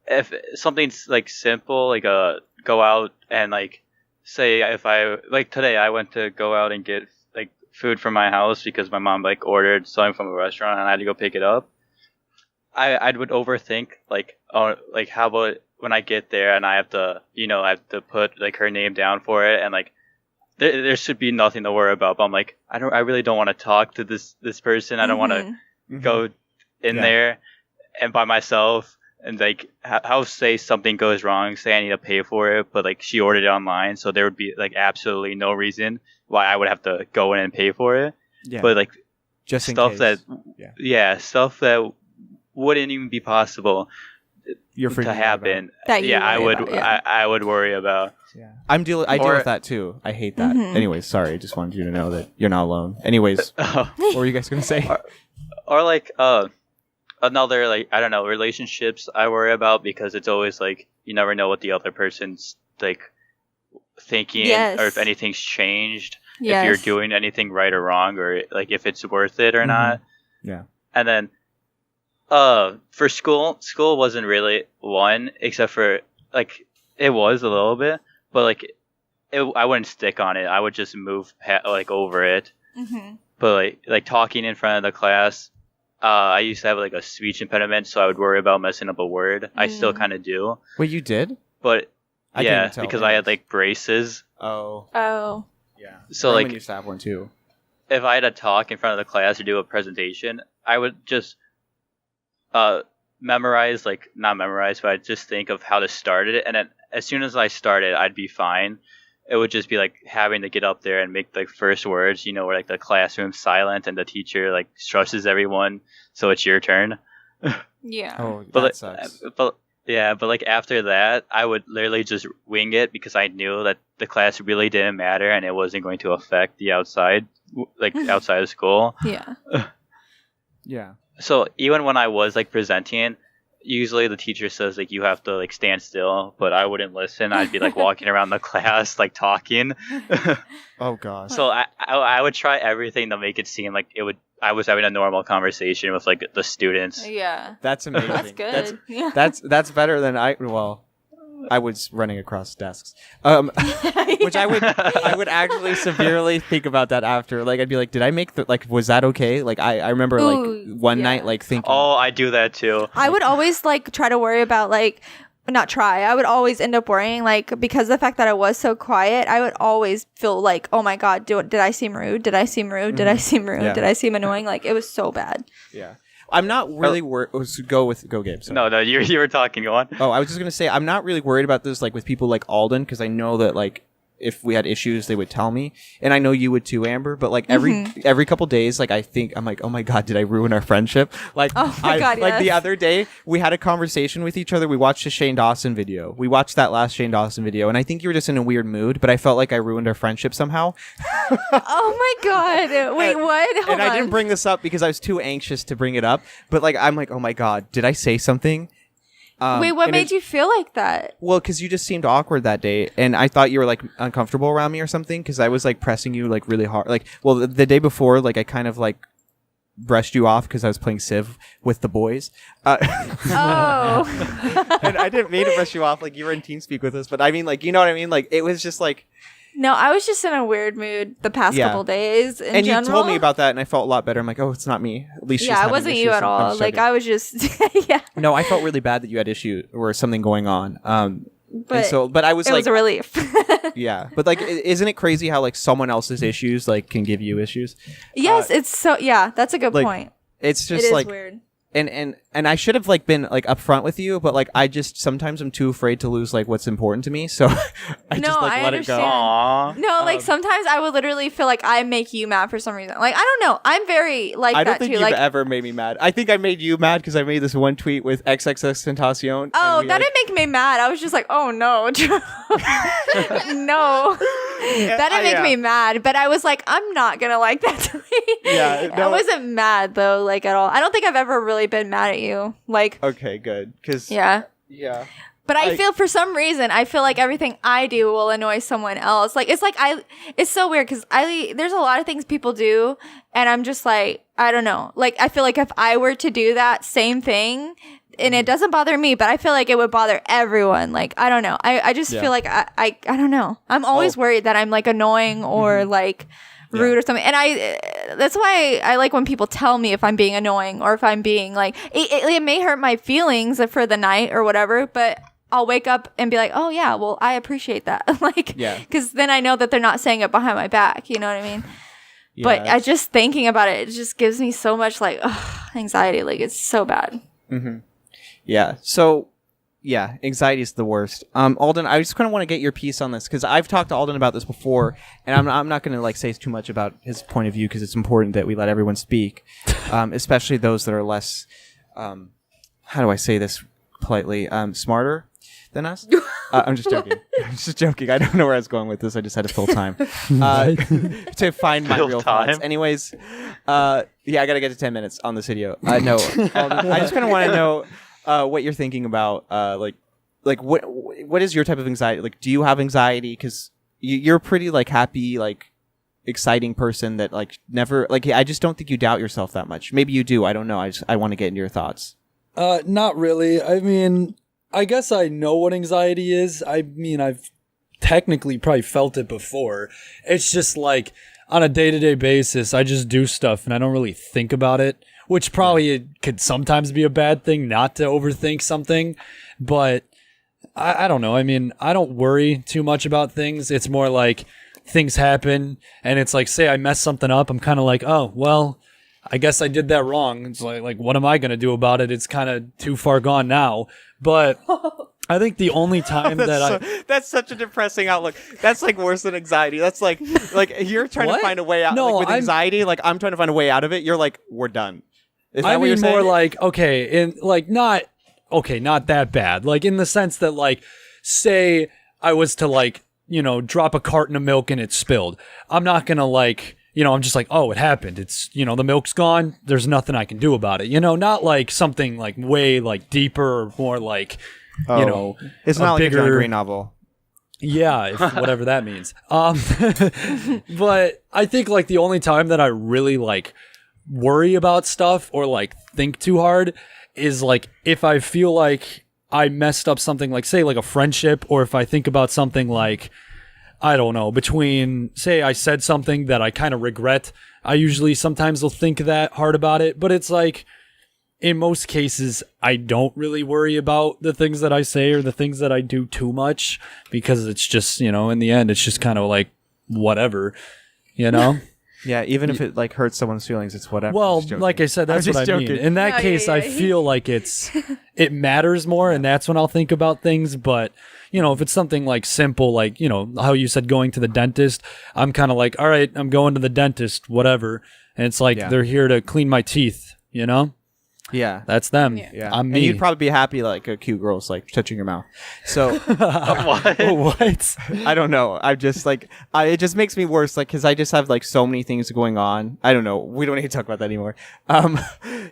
if something's like simple, like go out and like say if I like today I went to go out and get like food from my house because my mom like ordered something from a restaurant and I had to go pick it up. I would overthink like how about when I get there and I have to put like her name down for it, and like there should be nothing to worry about, but I'm like I really don't want to talk to this person. I don't want to go in there and by myself and like how say something goes wrong, say I need to pay for it, but like she ordered it online, so there would be like absolutely no reason why I would have to go in and pay for it. Yeah. But like Just in stuff case. that stuff that wouldn't even be possible You're to freaking out happen. That you I worry would about, yeah. I would worry about. about. Yeah. I deal Or- with that too. I hate that. Anyways, sorry. I just wanted you to know that you're not alone. Anyways, what were you guys going to say? Or like another like I don't know, relationships I worry about because it's always like you never know what the other person's like thinking Yes. or if anything's changed, Yes. if you're doing anything right or wrong, or like if it's worth it or not. Yeah. And then for school wasn't really one, except for like it was a little bit, but like I wouldn't stick on it. I would just move like over it. But like talking in front of the class, I used to have like a speech impediment, so I would worry about messing up a word. I still kind of do, Wait, you did? but I yeah, couldn't tell. because I had like braces. Oh. Oh. Yeah. So, Roman like- used to have one too. If I had to talk in front of the class or do a presentation, I would just memorize, like not memorize, but I'd just think of how to start it, and then as soon as I started, I'd be fine. It would just be like having to get up there and make the first words, where like the classroom's silent and the teacher like stresses everyone, so it's your turn. Yeah. Oh, But that like, sucks. but like after that, I would literally just wing it because I knew that the class really didn't matter and it wasn't going to affect the outside, like outside of school. Yeah. Yeah. So even when I was like presenting, usually the teacher says like you have to like stand still, but I wouldn't listen. I'd be like walking around the class like talking. Oh gosh. So I would try everything to make it seem like I was having a normal conversation with like the students. Yeah. That's amazing. That's good. Yeah. That's better than I was running across desks. Which I would actually severely think about that after. Like I'd be like, did I make was that okay? Like I remember Ooh, like one yeah. night like thinking Oh, I do that too. I would always like try to worry about like not try. I would always end up worrying, like, because of the fact that I was so quiet, I would always feel like, oh my God, did I seem rude? Did I seem rude? Did I seem rude? Yeah. Did I seem annoying? Like, it was so bad. Yeah. I'm not really worried. Go Gabe. Sorry. No, you were talking. Go on. Oh, I was just gonna say I'm not really worried about this, like with people like Alden, because I know that like if we had issues, they would tell me, and I know you would too, Amber. But like every couple days, like I'm like, oh my God, did I ruin our friendship? Like, Oh my God, like the yes. other day, we had a conversation with each other. We watched a Shane Dawson video. We watched that last Shane Dawson video, and I think you were just in a weird mood. But I felt like I ruined our friendship somehow. Oh my God. Wait, what? Hold And I on. didn't bring this up because I was too anxious to bring it up. But like, I'm like, oh my God, did I say something? Wait, what and made you feel like that? Well, because you just seemed awkward that day, and I thought you were like uncomfortable around me or something. Because I was like pressing you like really hard. Like, well, the day before, like I kind of like brushed you off because I was playing Civ with the boys. Oh. And I didn't mean to brush you off. Like you were in TeamSpeak with us, but I mean, like, you know what I mean? Like it was just like. No, I was just in a weird mood the past Yeah. couple days in And general. you told me about that, and I felt a lot better. I'm like, oh, it's not me. At least she's Yeah, it having wasn't issues. you at I'm all. just Like, joking. I was just, yeah. No, I felt really bad that you had issue or something going on. But But I was it like, was a relief. yeah, but like, isn't it crazy how like someone else's issues like can give you issues? Yes, it's so, yeah, that's a good like, point. It's It just is like, weird. and I should have like been like upfront with you, but like I just sometimes I'm too afraid to lose like what's important to me, so I No, just like I let understand. it go. Aww. No, like sometimes I would literally feel like I make you mad for some reason. Like, I don't know. I'm very like I don't that think too. you've Like, ever made me mad. I think I made you mad because I made this one tweet with XXX Tentacion. oh, and we, that like, didn't make me mad. I was just like, oh no. No. That didn't make yeah. me mad. But I was like, I'm not going to like that tweet. Yeah, I no. wasn't mad though, like at all. I don't think I've ever really been mad at you. Like, Okay, good. Because yeah. yeah. But I Like- feel for some reason I feel like everything I do will annoy someone else. Like it's so weird because there's a lot of things people do, and I'm just like, I don't know. Like I feel like if I were to do that same thing, and it doesn't bother me, but I feel like it would bother everyone. Like I don't know. I just Yeah. feel like I don't know. I'm always worried that I'm like annoying or like rude or something, and that's why I like when people tell me if I'm being annoying or if I'm being like it may hurt my feelings for the night or whatever, but I'll wake up and be like, oh yeah, well I appreciate that. Like, Yeah. because then I know that they're not saying it behind my back, you know what I mean? Yeah, But I it's- just thinking about it, it just gives me so much like anxiety. Like it's so bad. yeah. So yeah, anxiety is the worst. Alden, I just kind of want to get your piece on this because I've talked to Alden about this before, and I'm not going to like say too much about his point of view because it's important that we let everyone speak, especially those that are less. How do I say this politely? Smarter than us. I'm just joking. I'm just joking. I don't know where I was going with this. I just had to fill time to find my Fill real time? thoughts. Anyways, yeah, I got to get to 10 minutes on this video. No, Alden, I just kind of want to know what you're thinking about. Like what is your type of anxiety? Like, do you have anxiety? Because you're a pretty like happy, like exciting person that like never like. I just don't think you doubt yourself that much. Maybe you do. I don't know. I want to get into your thoughts. Not really. I mean, I guess I know what anxiety is. I mean, I've technically probably felt it before. It's just like on a day-to-day basis, I just do stuff and I don't really think about it, which probably could sometimes be a bad thing not to overthink something. But I don't know. I mean, I don't worry too much about things. It's more like things happen and it's like, say I mess something up. I'm kind of like, oh, well, I guess I did that wrong. It's like what am I going to do about it? It's kind of too far gone now. But I think the only time That's such a depressing outlook. That's like worse than anxiety. That's like you're trying What? to find a way out. No, like, with I'm- anxiety, like I'm trying to find a way out of it. You're like, we're done. Is that I what you're mean more saying? like, okay, in like not that bad. Like in the sense that like, say I was to like, drop a carton of milk and it spilled. I'm not going to like, I'm just like, oh, it happened. It's, the milk's gone. There's nothing I can do about it. Not like something like way like deeper or more like, it's a not like a John bigger- Green novel. Yeah, if, whatever that means. But I think like the only time that I really like worry about stuff or like think too hard is like if I feel like I messed up something, like say like a friendship, or if I think about something like, I don't know, between say I said something that I kind of regret. I usually sometimes will think that hard about it, but it's like in most cases, I don't really worry about the things that I say or the things that I do too much because it's just, in the end, it's just kind of like whatever, Yeah, even if it like hurts someone's feelings, it's whatever. Well, I'm just joking. like I said, that's I'm what just I mean. joking. In that Oh, case, yeah, I yeah. feel like it matters more, and that's when I'll think about things. But if it's something like simple, like how you said going to the dentist, I'm kind of like, all right, I'm going to the dentist, whatever. And it's like Yeah. they're here to clean my teeth. Yeah. That's them. Yeah. I'm And me. you'd probably be happy like a cute girl's like touching your mouth. So What? What? I don't know. I'm just like, it just makes me worse. Like, cause I just have like so many things going on. I don't know. We don't need to talk about that anymore.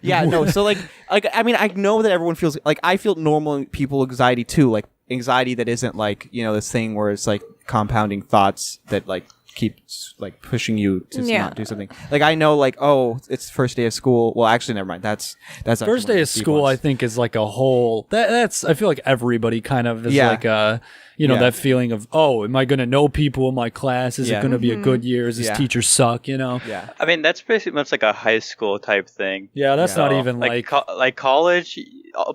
Yeah, no. So like, I mean, I know that everyone feels like I feel normal people anxiety too. Like anxiety that isn't like, this thing where it's like compounding thoughts that like keeps like pushing you to Yeah. not do something. Like I know like, oh, it's the first day of school. Well, actually, never mind. That's actually First one day the of deep school, ones. I think, is like a whole. That's. I feel like everybody kind of is Yeah. like Yeah. that feeling of, oh, am I going to know people in my class? Is Yeah. it going to be a good year? Is this Yeah. teacher suck? Yeah. I mean, that's pretty much like a high school type thing. Yeah, that's Yeah. not even like. like college.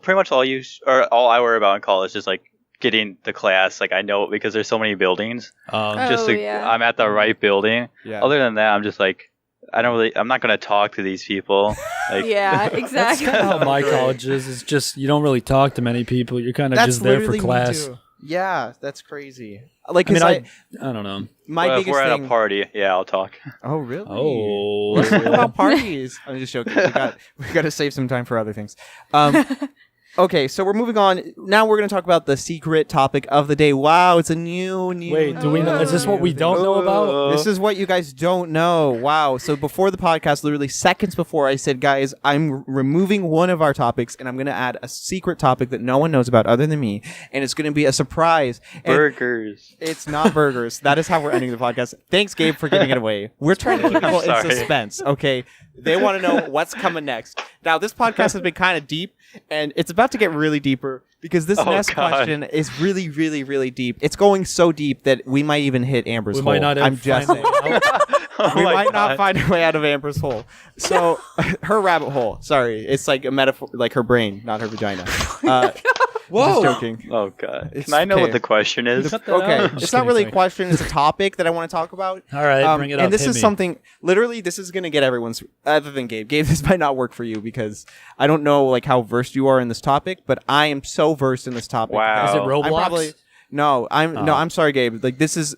Pretty much all I worry about in college is like getting the class. Like I know because there's so many buildings. Oh, Just yeah. I'm at the right building. Yeah. Other than that, I'm just like I'm not gonna talk to these people. Like Yeah, That's exactly. kind of how my college is. It's just you don't really talk to many people. You're kind of That's just there for literally me class. too. Yeah, that's crazy. Like, I mean, 'cause I don't know. my well, if biggest we're thing. at a party, yeah, I'll talk. Oh, really? Oh, Let's talk about parties. I'm just joking. We got to save some time for other things. Okay, so we're moving on. Now we're going to talk about the secret topic of the day. Wow, it's a new. wait. Do we know? Is this what we don't know about? This is what you guys don't know. Wow. So before the podcast, literally seconds before, I said, guys, I'm removing one of our topics and I'm going to add a secret topic that no one knows about other than me. And it's going to be a surprise. And Burgers. it's not burgers. That is how we're ending the podcast. Thanks, Gabe, for giving it away. We're trying to keep people in Sorry. suspense, okay? They want to know what's coming next. Now, this podcast has been kind of deep, and it's about to get really deeper because this Oh, next God. question is really, really, really deep. It's going so deep that we might even hit Amber's We hole. might not. I'm just find saying. it out. Oh We my might not God. find a way out of Amber's hole. So, her rabbit hole. Sorry, it's like a metaphor, like her brain, not her vagina. Just joking. Oh god. It's Can I know okay. what the question is? Cut that out. Okay, I'm it's just not kidding, really a sorry. question. It's a topic that I want to talk about. All right, bring it up. And this hit is me. something. Literally, this is gonna get everyone's. Other than Gabe, this might not work for you because I don't know like how versed you are in this topic, but I am so versed in this topic. Wow. Is it I'm Roblox? I'm probably no. I'm sorry, Gabe. Like this is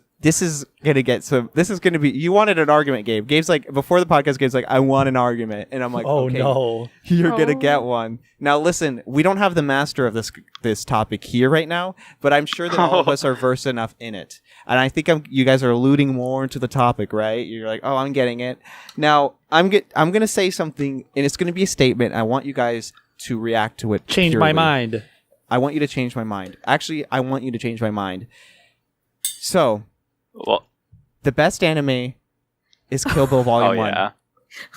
gonna get some. This is gonna be. You wanted an argument, Gabe. Gabe's like before the podcast. Gabe's like, I want an argument, and I'm like, Oh okay, no. you're gonna Oh. get one. Now listen, we don't have the master of this topic here right now, but I'm sure that all of us are versed enough in it. And I think you guys are alluding more into the topic, right? You're like, oh, I'm getting it. Now I'm gonna say something, and it's gonna be a statement. I want you guys to react to it. Change my purely. mind. I want you to change my mind. Actually, I want you to change my mind. So Well, the best anime is Kill Bill Volume oh 1. yeah.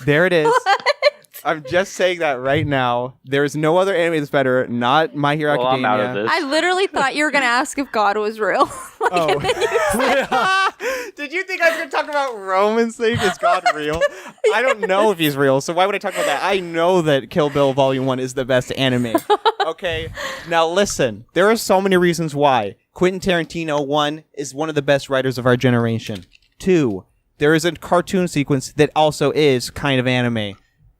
There it is. I'm just saying that right now. There's no other anime that's better. Not My Hero Well, I'm Academia. out of this. I literally thought you were gonna ask if God was real. Like, Oh. and then you- Did you think I was going to talk about Roman's thing? Is God real? I don't know if he's real, so why would I talk about that? I know that Kill Bill Volume 1 is the best anime. Okay? Now listen, there are so many reasons why. Quentin Tarantino, 1, is one of the best writers of our generation. 2, there is a cartoon sequence that also is kind of anime.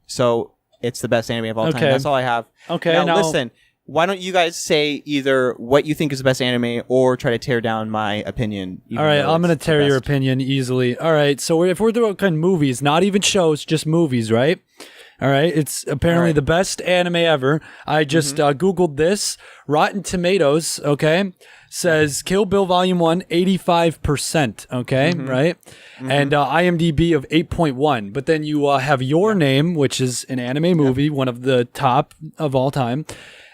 So it's the best anime of all time. Okay. That's all I have. Okay, Now now- listen. Why don't you guys say either what you think is the best anime or try to tear down my opinion? even All right, though I'm gonna it's the tear your best? opinion easily. All right, so if we're doing kind of movies, not even shows, just movies, right? All right, it's apparently All right. the best anime ever. I just Googled this. Rotten Tomatoes, okay, says Kill Bill Volume 1, 85%, okay, right? And IMDb of 8.1. But then you have Your Name, which is an anime movie, one of the top of all time,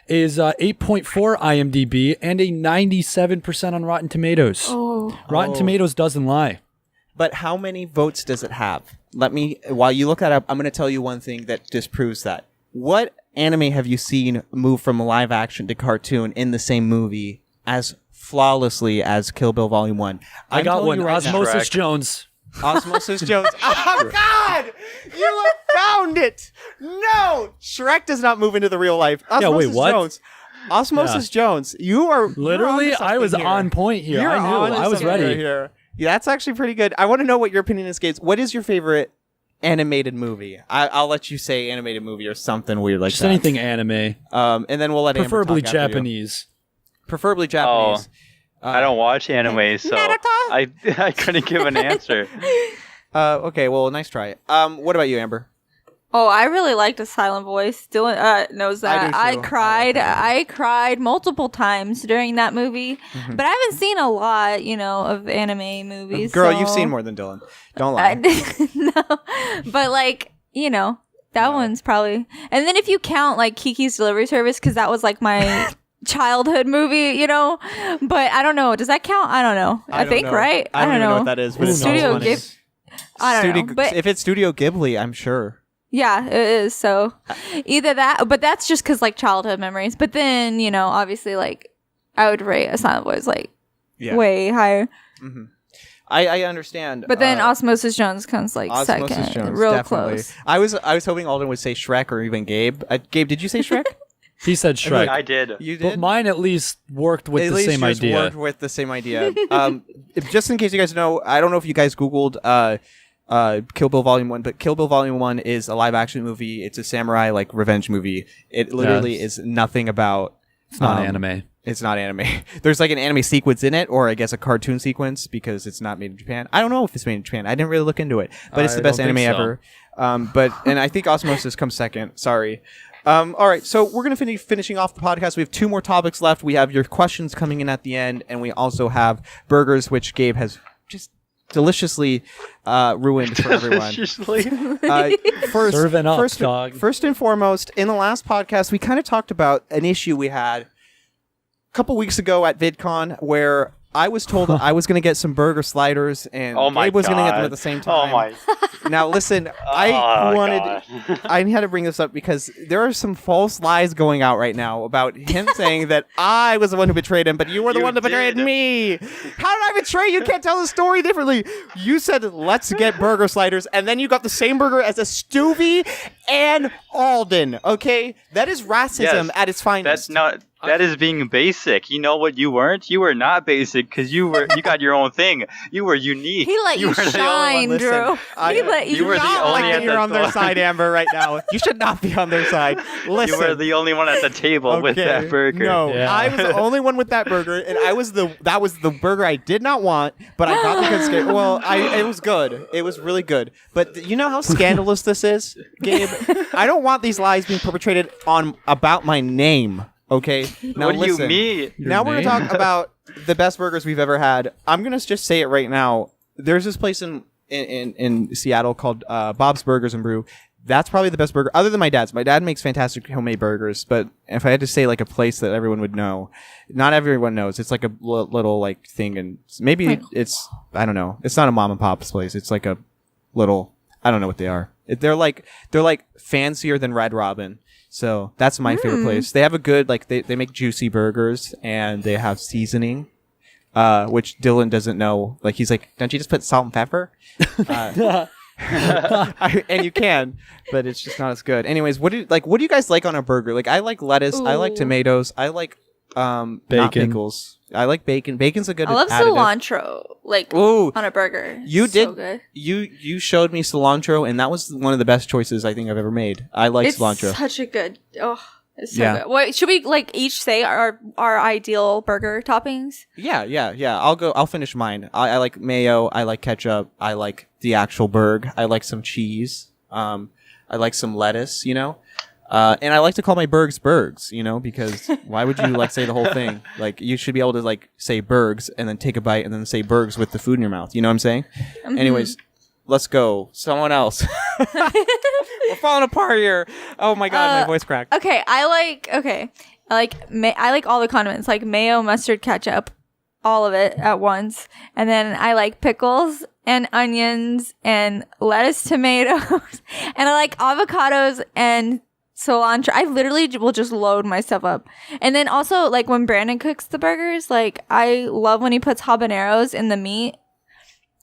is 8.4 IMDb and a 97% on Rotten Tomatoes. oh, Rotten Tomatoes doesn't lie. But how many votes does it have? Let me, while you look that up, I'm going to tell you one thing that disproves that. What anime have you seen move from live action to cartoon in the same movie as flawlessly as Kill Bill Volume 1? I got one. Right now, Osmosis Shrek. Jones. Osmosis Jones. Oh God! You have found it. No, Shrek does not move into the real life. Osmosis wait, what? Jones. Osmosis Jones. You are Literally, you're on I was something here. on point here. You're I knew. on I was something ready. Here. Yeah, that's actually pretty good. I want to know what your opinion is, Gates. What is your favorite animated movie? I'll let you say animated movie or something weird like Just that. anything anime, And then we'll let Amber preferably talk after you. Japanese. Preferably Japanese. I don't watch anime, so I couldn't give an answer. Okay, well, nice try. What about you, Amber? Oh, I really liked A Silent Voice. Dylan knows I that. do I too. cried. I I cried multiple times during that movie. Mm-hmm. But I haven't seen a lot, of anime movies. Girl, so- you've seen more than Dylan. Don't I lie. no, but that one's probably. And then if you count like Kiki's Delivery Service, because that was like my childhood movie, But I don't know. Does that count? I don't know. I don't think know. right. I don't even know what that is, but it sounds Studio funny. Ghibli. I don't know. But if it's Studio Ghibli, I'm sure. yeah, it is. So either that, but that's just because like childhood memories. But then obviously like I would rate A Silent Voice like way higher. I understand. But then Osmosis Jones comes like Osmosis second, Jones, real definitely. close. I was hoping Alden would say Shrek or even Gabe. Gabe, did you say Shrek? He said Shrek. I did. You But did. mine at least worked with At the least same yours idea. worked with the same idea. Just in case you guys know, I don't know if you guys Googled Kill Bill Volume 1, but Kill Bill Volume 1 is a live action movie. It's a samurai like revenge movie. It literally is nothing about. It's not anime. It's not anime. There's like an anime sequence in it, or I guess a cartoon sequence because it's not made in Japan. I don't know if it's made in Japan. I didn't really look into it, but it's the I best don't anime think so. ever. And I think Osmosis comes second. Sorry. All right, so we're gonna finish finishing off the podcast. We have 2 more topics left. We have your questions coming in at the end, and we also have burgers, which Gabe has just deliciously ruined for everyone. Serving up, dog. First and foremost, in the last podcast, we kind of talked about an issue we had a couple weeks ago at VidCon where I was told I was going to get some burger sliders and Oh my Gabe was going to get them God. at the same Oh time. my. Now listen, I had to bring this up because there are some false lies going out right now about him saying that I was the one who betrayed him, but you were the You one that betrayed did. me. How did I betray you? Can't tell the story differently. You said let's get burger sliders, and then you got the same burger as a Stuvie and Alden. Okay, that is racism Yes, at its finest. That's not. That is being basic. You know what you weren't? You were not basic because you got your own thing. You were unique. He let you were the only shine, one. Listen, Drew. I- He let you were the not only like at that you're the on their door. side, Amber, right now. You should not be on their side. Listen. You were the only one at the table with that burger. No, Yeah. I was the only one with that burger, and that was the burger I did not want, but I got because it was good. It was really good. But you know how scandalous this is, Gabe? I don't want these lies being perpetrated about my name. Okay, now What do listen. you mean? Now we're name? gonna talk about the best burgers we've ever had. I'm gonna just say it right now. There's this place in Seattle called Bob's Burgers and Brew. That's probably the best burger, other than my dad's. My dad makes fantastic homemade burgers, but if I had to say like a place that everyone would know, not everyone knows. It's like a little like thing, and maybe it's I don't know. It's not a mom and pop's place. It's like a little I don't know what they are. They're like fancier than Red Robin. So that's my favorite place. They have a good they make juicy burgers and they have seasoning, which Dylan doesn't know. Like he's like, don't you just put salt and pepper? And you can, but it's just not as good. Anyways, what do you guys like on a burger? Like I like lettuce, I like Ooh. tomatoes, I like not Bacon. pickles. I like bacon. Bacon's a good I love additive. cilantro, like Ooh, on a burger. you So did. good. You showed me cilantro, and that was one of the best choices I think I've ever made. I like It's cilantro. such a good. Oh, it's so Yeah. good. Wait, should we like each say our ideal burger toppings? Yeah. I'll finish mine. I like mayo. I like ketchup. I like the actual burg. I like some cheese. I like some lettuce. And I like to call my burgers, because why would you say the whole thing? Like you should be able to say burgers and then take a bite and then say burgers with the food in your mouth. You know what I'm saying? Anyways, let's go. Someone else. We're falling apart here. Oh my god, my voice cracked. Okay, I like all the condiments, like mayo, mustard, ketchup, all of it at once, and then I like pickles and onions and lettuce, tomatoes, and I like avocados and cilantro. I literally will just load my stuff up. And then also when Brandon cooks the burgers, I love when he puts habaneros in the meat.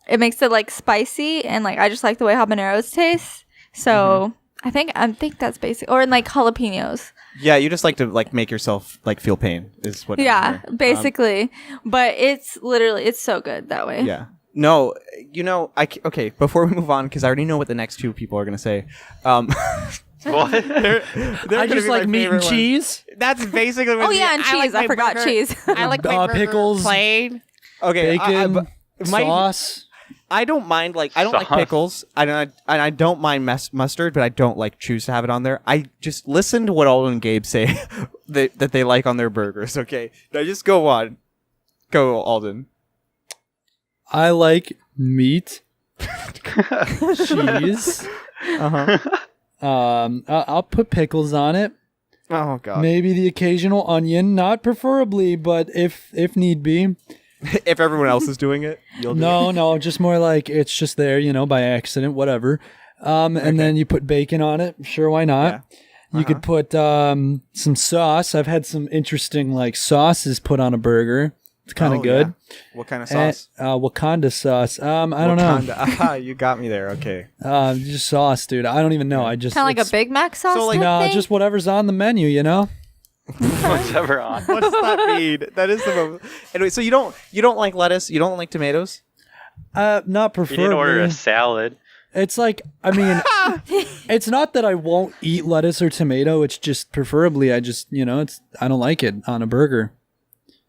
it makes it like spicy, and like I just like the way habaneros taste. So I think that's basic. Or in like jalapenos. Yeah, you just like to like make yourself like feel pain is what. Yeah, I'm basically. But it's so good that way. yeah. No, okay, before we move on, because I already know what the next two people are going to say. What? they're I gonna just be my like meat and favorite ones. cheese, That's basically what Oh yeah, and cheese. I forgot cheese. I like my burger pickles, plain. Okay, bacon, my- sauce. I don't mind like I don't like Sauce. pickles. I don't mind mustard, but I don't like choose to have it on there. I just listen to what Alden and Gabe say that they like on their burgers. Okay, now just go on. Go Alden. I like meat, cheese. Uh huh. I'll put pickles on it. Oh god. Maybe the occasional onion, not preferably, but if need be. If everyone else is doing it, you'll do it. No, just more like it's just there, by accident, whatever. And then you put bacon on it. Sure, why not? Yeah. You could put some sauce. I've had some interesting like sauces put on a burger. It's kind of Oh, good. yeah. What kind of sauce? Wakanda sauce. I don't know. Aha, you got me there. Okay. Just sauce, dude. I don't even know. I just Kind of like a it's- Big Mac sauce. So, like- type No, thing? just whatever's on the menu. What's ever on? What does that mean? That is the moment. Anyway, so you don't like lettuce? You don't like tomatoes? Not You preferably. didn't order a salad. It's like, I mean, it's not that I won't eat lettuce or tomato. It's just preferably I just, I don't like it on a burger.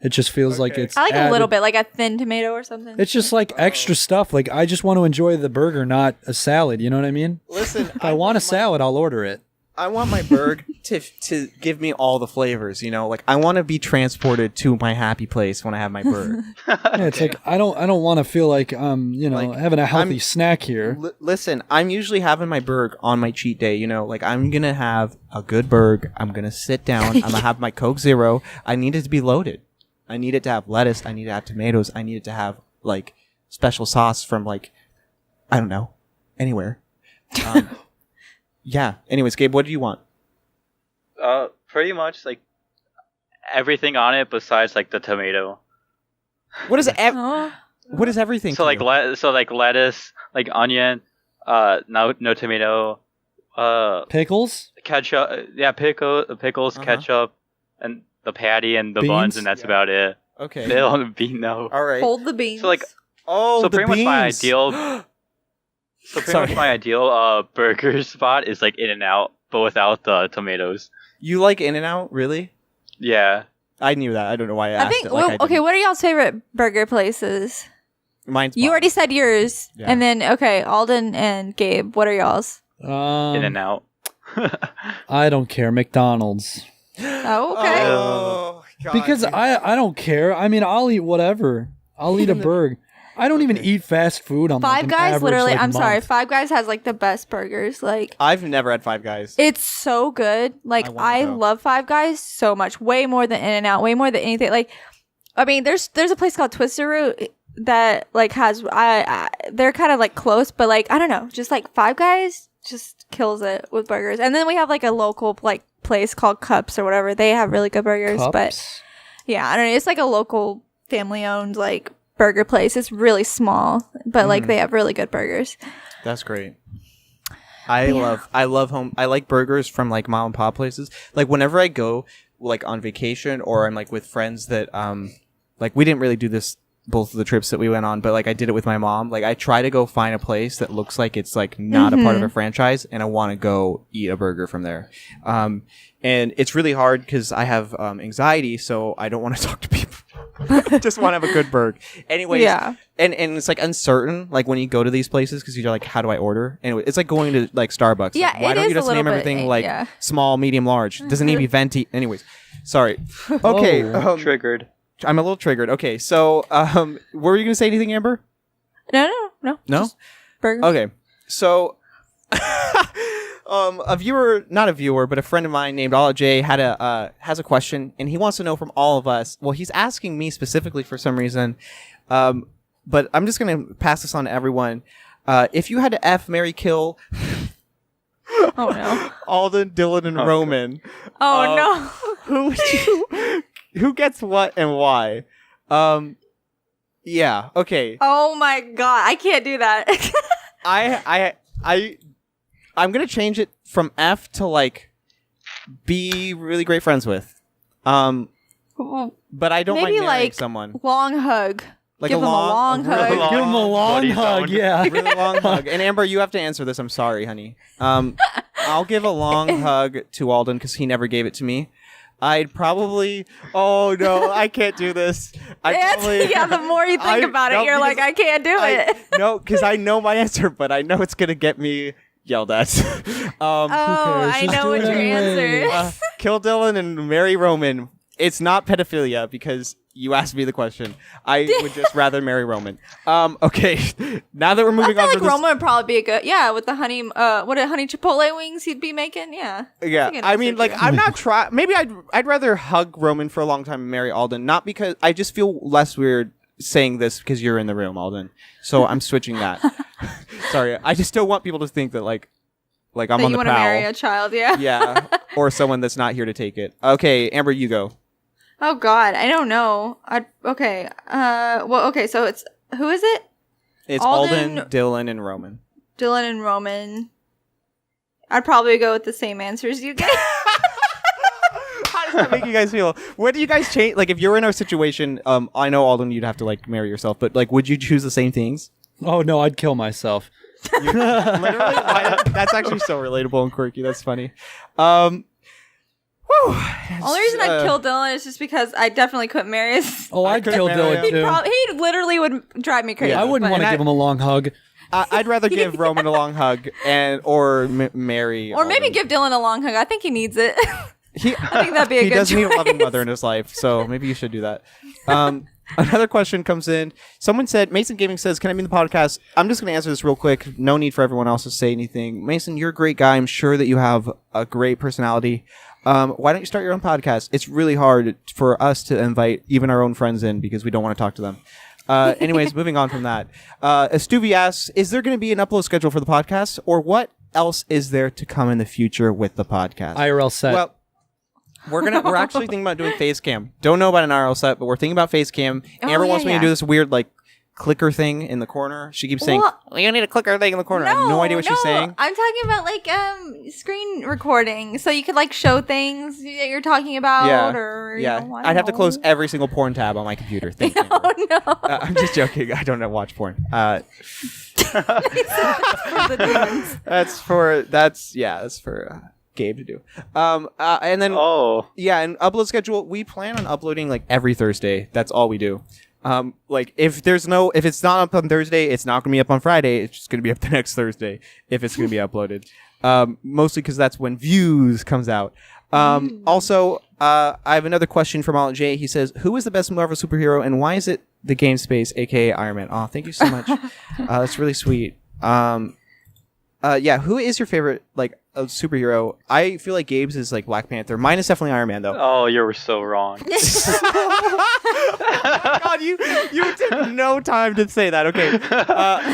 It just feels like Okay. it's I like a added- little bit, like a thin tomato or something. It's just like extra stuff. Like I just want to enjoy the burger, not a salad. You know what I mean? Listen, If I want a salad, I'll order it. I want my burg to give me all the flavors. Like I want to be transported to my happy place when I have my burg. Yeah, it's like I don't want to feel like Like, having a healthy I'm- snack here. Listen, I'm usually having my burg on my cheat day. Like I'm gonna have a good burg. I'm gonna sit down. I'm gonna have my Coke Zero. I need it to be loaded. I need it to have lettuce. I need it to have tomatoes. I need it to have like special sauce from like I don't know anywhere. Yeah. Anyways, Gabe, what do you want? Pretty much like everything on it besides like the tomato. What is Oh. what is everything? So to like you? so like lettuce, like onion, no tomato, Pickles? ketchup, pickles, Uh-huh. ketchup, and the patty and the Beans? buns, and that's Yeah. about it. Okay. They don't bean no. All right. Hold the beans. So like Oh, so the pretty much my beans. ideal. So pretty Sorry. much my ideal burger spot is like In-N-Out, but without the tomatoes. You like In-N-Out, really? Yeah. I knew that. I don't know why I asked I think. it. Like, I okay, didn't. what are y'all's favorite burger places? Mine's You Bob's. already said yours, Yeah. and then okay, Alden and Gabe. What are y'all's? In-N-Out. I don't care. McDonald's. Oh, okay. Oh, God. Because I don't care. I mean, I'll eat whatever. I'll eat a burger. I don't even eat fast food on like, Five an Guys, average, literally. like, I'm sorry. month. Five Guys has like the best burgers. Like I've never had Five Guys. it's so good. Like I wanna I go. love Five Guys so much, way more than In-N-Out, way more than anything. Like, I mean, there's a place called Twister Root that like has they're kind of like close, but like I don't know, just like Five Guys just kills it with burgers. And then we have like a local like place called Cups or whatever. They have really good burgers, but Cups? yeah, I don't know. It's like a local family owned like burger place. It's really small, but like they have really good burgers. That's great. I love home. I like burgers from like mom and pop places. Like whenever I go like on vacation or I'm like with friends that like we didn't really do this both of the trips that we went on, but like I did it with my mom. Like I try to go find a place that looks like it's like not a part of a franchise, and I want to go eat a burger from there. And it's really hard because I have anxiety, so I don't want to talk to people. I just want to have a good burger. Anyways, Yeah. and it's like uncertain, like when you go to these places because you're like, how do I order? Anyway, it's like going to like Starbucks. Yeah, Like, why it don't is you a just little name bit, everything like yeah. small, medium, large? It doesn't need to be venti. Anyways, sorry. Okay, Oh. Triggered. I'm a little triggered. Okay, so were you gonna say anything, Amber? No. No. Just burgers. Okay, so a viewer, not a viewer, but a friend of mine named Ala J has a question, and he wants to know from all of us. Well, he's asking me specifically for some reason, but I'm just gonna pass this on to everyone. If you had to F, marry, kill Oh no. Alden, Dylan, and Oh, Roman, Oh no. who would you, who gets what and why? Yeah. Okay. Oh my god, I can't do that. I'm gonna change it from F to like be really great friends with. But I don't Maybe mind marrying like someone. long hug. Like Give him a long hug. really Give him a long Bloody hug, zone. yeah. Really long hug. And Amber, you have to answer this. I'm sorry, honey. I'll give a long hug to Alden because he never gave it to me. I'd probably. Oh no, I can't do this. Yeah, the more you think about it, you're like, I can't do it. No, because I know my answer, but I know it's gonna get me yelled at. Oh, I Just know do what it your anyway. answer is. Kill Dylan and marry Roman. It's not pedophilia because you asked me the question. I would just rather marry Roman. Okay, now that we're I moving feel on like from this. Roma would probably be a good, with the honey, honey chipotle wings he'd be making, yeah. Yeah, think I it's mean, so like, true. I'm not try. Maybe I'd rather hug Roman for a long time and marry Alden. Not because I just feel less weird saying this because you're in the room, Alden. So I'm switching that. Sorry, I just don't want people to think that like I'm That on you the want to prowl. marry a child, yeah. Yeah, or someone that's not here to take it. Okay, Amber, you go. Oh God, I don't know. Okay. So it's who is it? It's Alden- Alden, Dylan, and Roman. Dylan and Roman. I'd probably go with the same answers you gave. How does that make you guys feel? What do you guys change? Like, if you're in our situation, I know Alden, you'd have to like marry yourself, but like, would you choose the same things? Oh no, I'd kill myself. Literally, that's actually so relatable and quirky. That's funny. Only reason I'd kill Dylan is just because I definitely couldn't marry his. Oh, I'd couldn't kill marry Dylan him. too. He literally would drive me crazy. Yeah. I wouldn't but- want to And give him a long hug. I'd rather give Roman a long hug or marry, Or maybe Alden. give Dylan a long hug. I think he needs it. I think that'd be a he good does need a loving choice. mother in his life, so maybe you should do that. Another question comes in. Someone said, Mason Gaming says, can I be in the podcast? I'm just going to answer this real quick. No need for everyone else to say anything. Mason, you're a great guy. I'm sure that you have a great personality. Why don't you start your own podcast? It's really hard for us to invite even our own friends in because we don't want to talk to them. Anyways, moving on from that. Estuvi asks, is there going to be an upload schedule for the podcast? Or what else is there to come in the future with the podcast? IRL set. Well, we're actually thinking about doing face cam. Don't know about an RL set, but we're thinking about face cam. Oh, Amber yeah, wants me to yeah. do this weird like clicker thing in the corner. She keeps saying, Well- "You need a clicker thing in the corner." I have no idea what she's saying. I'm talking about like screen recording, so you could like show things that you're talking about. Yeah, Or yeah. you know, I I'd have to don't close know. every single porn tab on my computer. Thank you. Amber. Oh no! I'm just joking. I don't watch porn. The demons. That's for Gabe to do. And then Oh, yeah, and upload schedule. We plan on uploading like every Thursday. That's all we do. Like if it's not up on Thursday, it's not gonna be up on Friday. It's just gonna be up the next Thursday if it's gonna be uploaded. Mostly because that's when Views comes out. Also, I have another question from Alan J. He says, "Who is the best Marvel superhero, and why is it the Game Space, aka Iron Man?" Oh, thank you so much. That's really sweet. Yeah, who is your favorite like superhero? I feel like Gabe's is like Black Panther. Mine is definitely Iron Man though. oh, you were so wrong. God, you took no time to say that. Okay,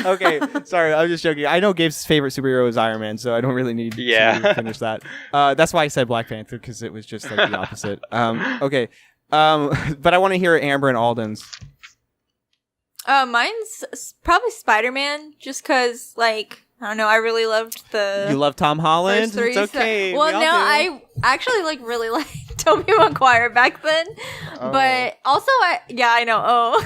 okay. Sorry, I'm just joking. I know Gabe's favorite superhero is Iron Man, so I don't really need Yeah. to finish that. That's why I said Black Panther because it was just like the opposite. Okay, but I want to hear Amber and Alden's. Mine's probably Spider-Man, just because like I don't know, I really loved the. You love Tom Holland. first three, It's okay. well, we all no, do. I actually like really liked Tobey Maguire back then, but also I know. Oh,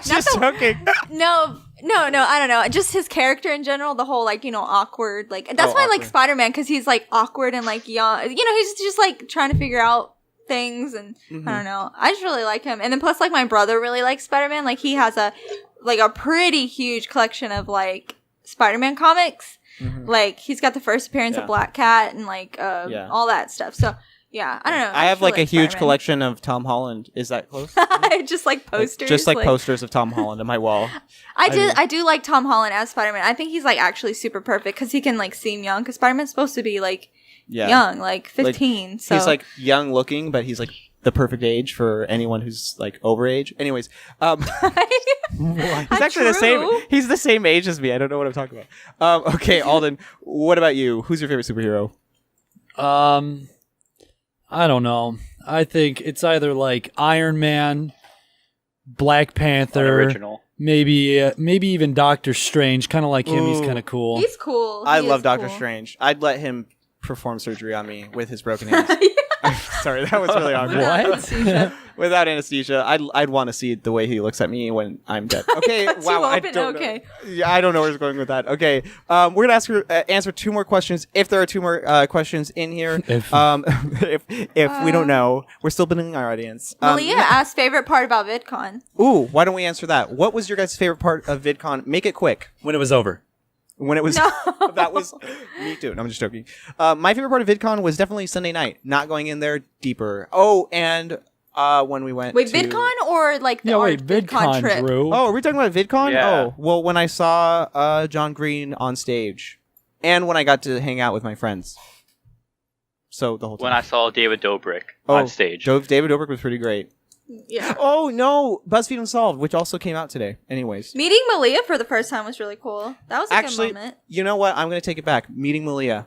just joking. no, I don't know. Just his character in general, the whole like awkward. Like that's why I like awkward. Spider-Man because he's like awkward and like young. He's just like trying to figure out things and Mm-hmm. I don't know. I just really like him. And then plus like my brother really likes Spider-Man. Like he has a pretty huge collection of like Spider-Man comics. Mhm. Like he's got the first appearance Yeah. of Black Cat and like Yeah. all that stuff. So yeah, I don't know. I have just like a really huge Spider-Man. collection of Tom Holland. Is that close? just like posters. Just like posters of Tom Holland on my wall. I do like Tom Holland as Spider-Man. I think he's like actually super perfect because he can like seem young. Because Spider-Man's supposed to be like Yeah. young, like 15. so He's like young looking, but he's like the perfect age for anyone who's like over age. Anyways, he's actually the same. True. He's the same age as me. I don't know what I'm talking about. Okay, Alden, what about you? Who's your favorite superhero? I don't know. I think it's either like Iron Man, Black Panther, Original. maybe even Doctor Strange. Kind of like him. He's Ooh. kind of cool. He's cool. I He love is Doctor cool. Strange. I'd let him perform surgery on me with his broken hands. Sorry, that was really awkward. What? Without anesthesia, I'd want to see the way he looks at me when I'm dead. Okay, Cut you wow, I open? don't Okay. know. Yeah, I don't know where it's going with that. Okay, we're gonna answer 2 more questions. If there are 2 more questions in here, If- if we don't know, we're still building our audience. Malia asked favorite part about VidCon. Ooh, why don't we answer that? What was your guys' favorite part of VidCon? Make it quick. When it was over. When it was No. that was me too. No, I'm just joking. My favorite part of VidCon was definitely Sunday night, not going in there deeper. Oh, and when we went Wait, to... VidCon or like the Yeah, art wait, VidCon, trip? Drew. Oh, are we talking about VidCon? Yeah. Oh, well, when I saw John Green on stage, and when I got to hang out with my friends. So the whole time. When I saw David Dobrik Oh, on stage. David Dobrik was pretty great. Yeah. Oh no, BuzzFeed Unsolved, which also came out today. Anyways, Meeting Malia for the first time was really cool. That was a actually, good moment. you know what? I'm gonna take it back. Meeting Malia.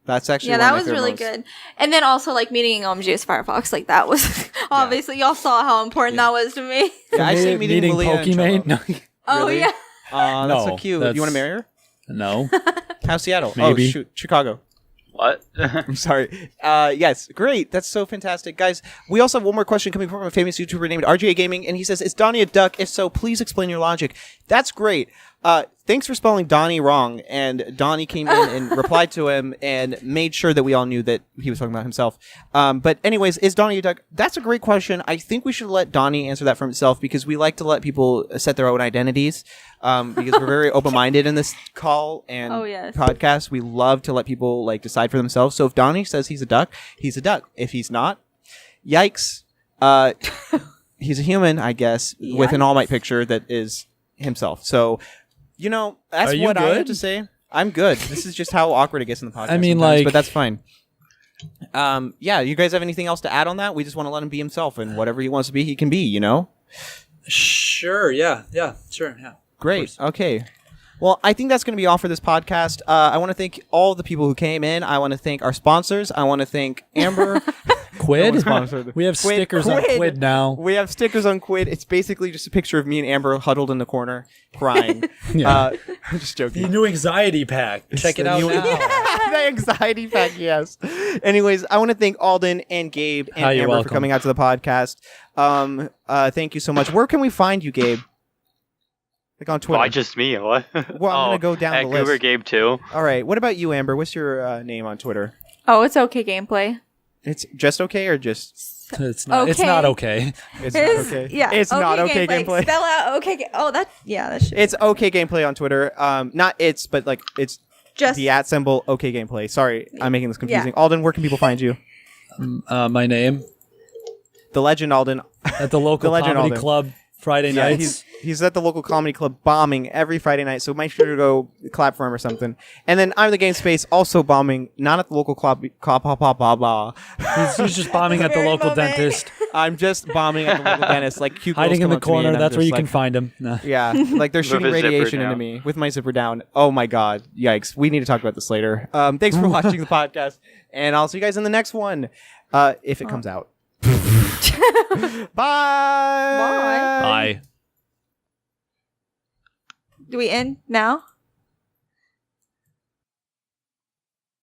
That's actually Yeah, one that of my was favorite really moments. good. And then also like meeting GS Firefox, like that was obviously y'all saw how important that was to me. Yeah, I say meeting Malia and Cello. Pokimane? No. Oh Really? yeah. That's so No, cute. that's- You want to marry her? No. How's Seattle? Maybe. Oh, shoot. Chicago. What? I'm sorry. Yes, great. That's so fantastic. Guys, we also have one more question coming from a famous YouTuber named RGA Gaming, and he says, is Donnie a duck? If so, please explain your logic. That's great. Thanks for spelling Donnie wrong. And Donnie came in and replied to him and made sure that we all knew that he was talking about himself. But anyways, is Donnie a duck? That's a great question. I think we should let Donnie answer that for himself because we like to let people set their own identities because we're very open-minded in this call and Oh, yes. podcast. We love to let people like decide for themselves. So if Donnie says he's a duck, he's a duck. If he's not, yikes. He's a human, I guess, with an Yikes. All Might picture that is himself. So, you know, that's Are you what I have good? to say. I'm good. This is just how awkward it gets in the podcast. I mean, sometimes, like- but that's fine. Yeah, you guys have anything else to add on that? We just want to let him be himself, and whatever he wants to be, he can be. You know. Sure. Yeah. Sure. Yeah. Great. Okay. Well, I think that's going to be all for this podcast. I want to thank all the people who came in. I want to thank our sponsors. I want to thank Amber. Quid. sponsored. We have Quid- stickers on Quid. Quid now. We have stickers on Quid. It's basically just a picture of me and Amber huddled in the corner, crying. Yeah. I'm just joking. The new anxiety pack. Check it the out new- now. The anxiety pack, yes. Anyways, I want to thank Alden and Gabe and Hi, you're Amber for welcome. coming out to the podcast. Thank you so much. Where can we find you, Gabe? Like on Twitter. Why just me? What? Well, I'm gonna go down at the Goober list. Gabe too. All right. What about you, Amber? What's your name on Twitter? Oh, it's okay gameplay. It's just okay or just It's not. It's Okay. not okay. it's It's- not okay? Yeah. It's not okay gameplay. Spell out okay. Oh, that that should. It's okay gameplay on Twitter. Not it's, but like it's just the @ symbol okay gameplay. Sorry, I'm making this confusing. Alden, where can people find you? My name The legend Alden. at the local The Legend comedy Alden. club Friday Yeah, nights. he's at the local comedy club bombing every Friday night. So make sure to go clap for him or something. And then I'm the Game Space also bombing, not at the local club. He's just bombing at the Very local moment. dentist, I'm just bombing at the local dentist, like cute girls hiding in come the up to me corner. and I'm That's where just you can like- find him. Nah. Yeah, like they're shooting his zipper radiation into down. me with my zipper down. Oh my god, yikes! We need to talk about this later. Thanks for watching the podcast, and I'll see you guys in the next one, if it comes out. Bye. Bye. Bye. Do we end now?